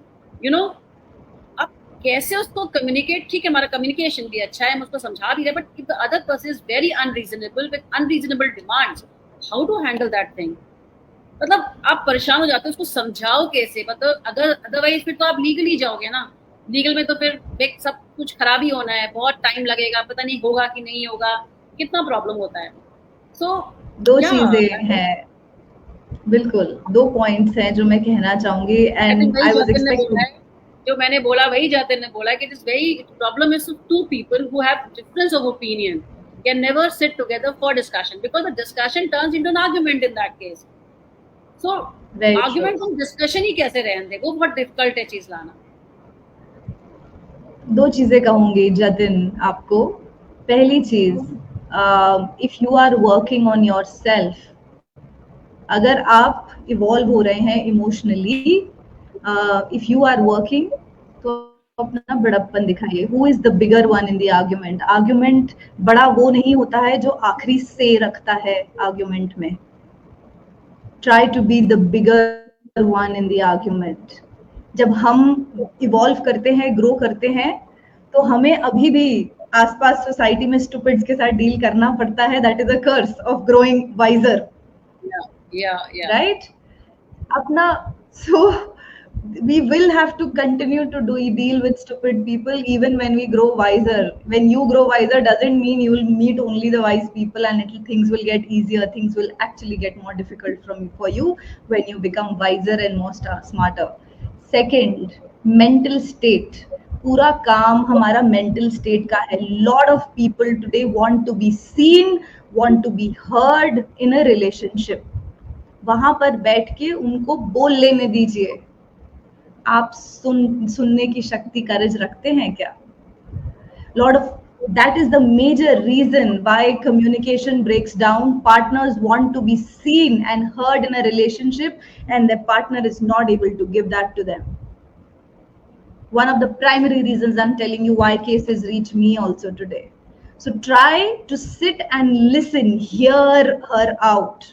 आप कैसे उसको communicate ठीक है हमारा कम्युनिकेशन भी अच्छा है हम उसको समझा भी रहे but if the other person is very unreasonable with unreasonable demands how to handle that thing मतलब आप परेशान हो जाते हो उसको समझाओ कैसे मतलब अगर अदरवाइज फिर तो आप लीगली जाओगे ना लीगल में तो फिर सब कुछ खराब ही होना है बहुत टाइम लगेगा पता नहीं होगा कि नहीं होगा कितना प्रॉब्लम होता है दो चीजें हैं बिल्कुल 2 पॉइंट्स हैं जो मैं कहना चाहूंगी एंड आई वाज एक्सपेक्टिंग जो मैंने बोला वही जाते ने बोला कि this very problem is two people who have difference of opinion can never sit together for discussion because the discussion turns into an argument in that case so argument को discussion ही कैसे रहने दें वो बहुत डिफिकल्ट है चीज लाना 2 चीजें कहूंगी जतिन आपको पहली चीज if you are working on yourself अगर आप इवॉल्व हो रहे हैं emotionally if you are working तो अपना बड़प्पन दिखाइए who is the bigger one in the argument बड़ा वो नहीं होता है जो आखिरी से रखता है आर्ग्यूमेंट में try to be the bigger one in the argument जब हम इवॉल्व करते हैं ग्रो करते हैं तो हमें अभी भी आसपास सोसाइटी में स्टूपिड्स के साथ डील करना पड़ता है that is a curse of growing wiser right अपना so we will have to continue to deal with stupid people even when we grow wiser. When you grow wiser doesn't mean you will meet only the wise people and things will get easier. Things will actually get more difficult for you when you become wiser and more smarter. Second, mental state. पूरा काम हमारा mental state का है. Lot of people today want to be seen, want to be heard in a relationship. वहां पर बैठ के उनको बोल लेने दीजिए. आप सुनने की शक्ति करेज रखते हैं क्या lot of that is the major reason why communication breaks down partners want to be seen and heard in a relationship and the partner is not able to give that to them one of the primary reasons I'm telling you why cases reach me also today so try to sit and listen hear her out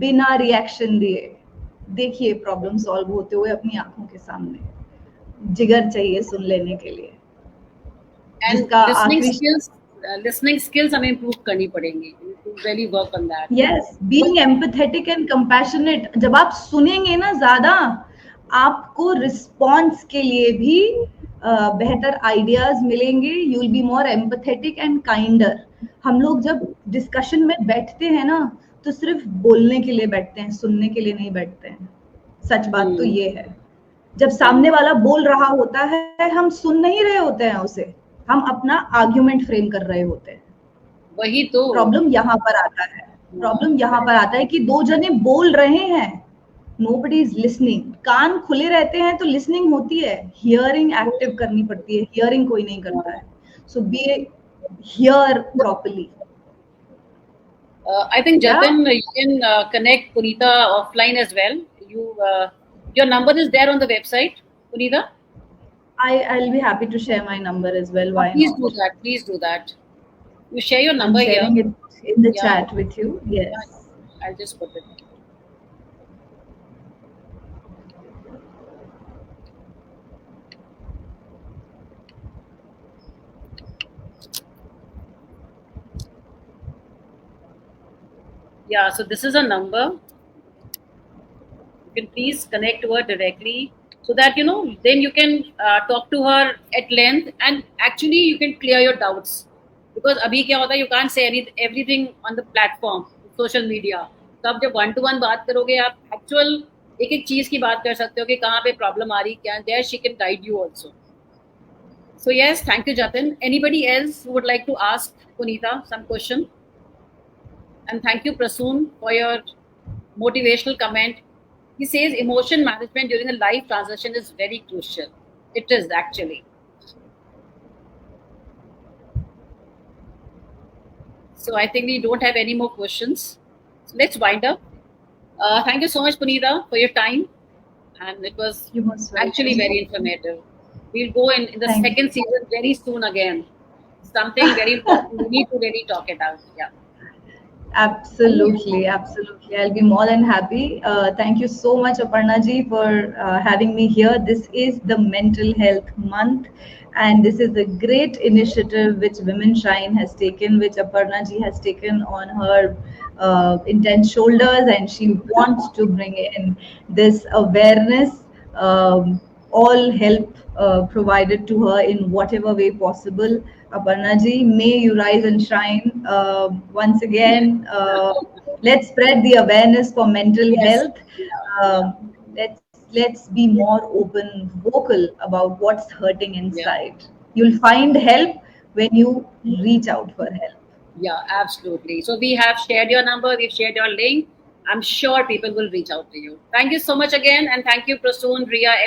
बिना reaction दिए देखिए problem solve होते हुए अपनी आंखों के सामने जिगर चाहिए सुन लेने के लिए जिसका listening skills हमें improve करनी पड़ेंगी to really work on that yes being empathetic and compassionate जब आप सुनेंगे ना ज्यादा आपको रिस्पॉन्स के लिए भी बेहतर आइडियाज मिलेंगे you will be more empathetic and kinder हम लोग जब डिस्कशन में बैठते हैं ना तो सिर्फ बोलने के लिए बैठते हैं सुनने के लिए नहीं बैठते हैं सच बात तो ये है जब सामने वाला बोल रहा होता है हम सुन नहीं रहे होते हैं उसे हम अपना आर्ग्यूमेंट फ्रेम कर रहे होते हैं वही तो प्रॉब्लम यहाँ पर आता है कि 2 जने बोल रहे हैं nobody is listening कान खुले रहते हैं तो लिसनिंग होती है हियरिंग एक्टिव करनी पड़ती है हियरिंग कोई नहीं करता है so be here properly I think Jatin, you can connect Puneeta offline as well. Your number is there on the website, Puneeta. I'll be happy to share my number as well. Why please not? do that. Please do that. You share your number I'm sharing here. it in the chat with you. Yes. Yeah, I'll just put it. Yeah, so this is a number. You can please connect to her directly so that then you can talk to her at length and actually you can clear your doubts because अभी क्या होता है, you can't say everything on the platform social media. तो आप जब 1-to-1 बात करोगे, आप एक्चुअल एक एक चीज की बात कर सकते हो कि कहाँ पे प्रॉब्लम आ रही, क्या there she can guide you also. So yes, thank you, Jatin. Anybody else who would like to ask Punita some question? And thank you, Prasoon, for your motivational comment. He says emotion management during a life transition is very crucial. It is actually. So I think we don't have any more questions. So let's wind up. Thank you so much, Punita, for your time. And it was You most actually welcome. very informative. We'll go in the Thank second season very soon again. Something very important. We need to really talk it out. Yeah. Absolutely, absolutely. I'll be more than happy. Thank you so much, Aparna ji, for having me here. This is the Mental Health Month, and this is a great initiative which Women Shine has taken, which Aparna ji has taken on her intense shoulders, and she wants to bring in this awareness. All help provided to her in whatever way possible. Aparna ji, may you rise and shine once again. Let's spread the awareness for mental Yes. health. Let's be more open, vocal about what's hurting Yeah. inside. You'll find help when you reach out for help. Yeah, absolutely. So we have shared your number, we've shared your link. I'm sure people will reach out to you. Thank you so much again, and thank you, Prasoon, Ria,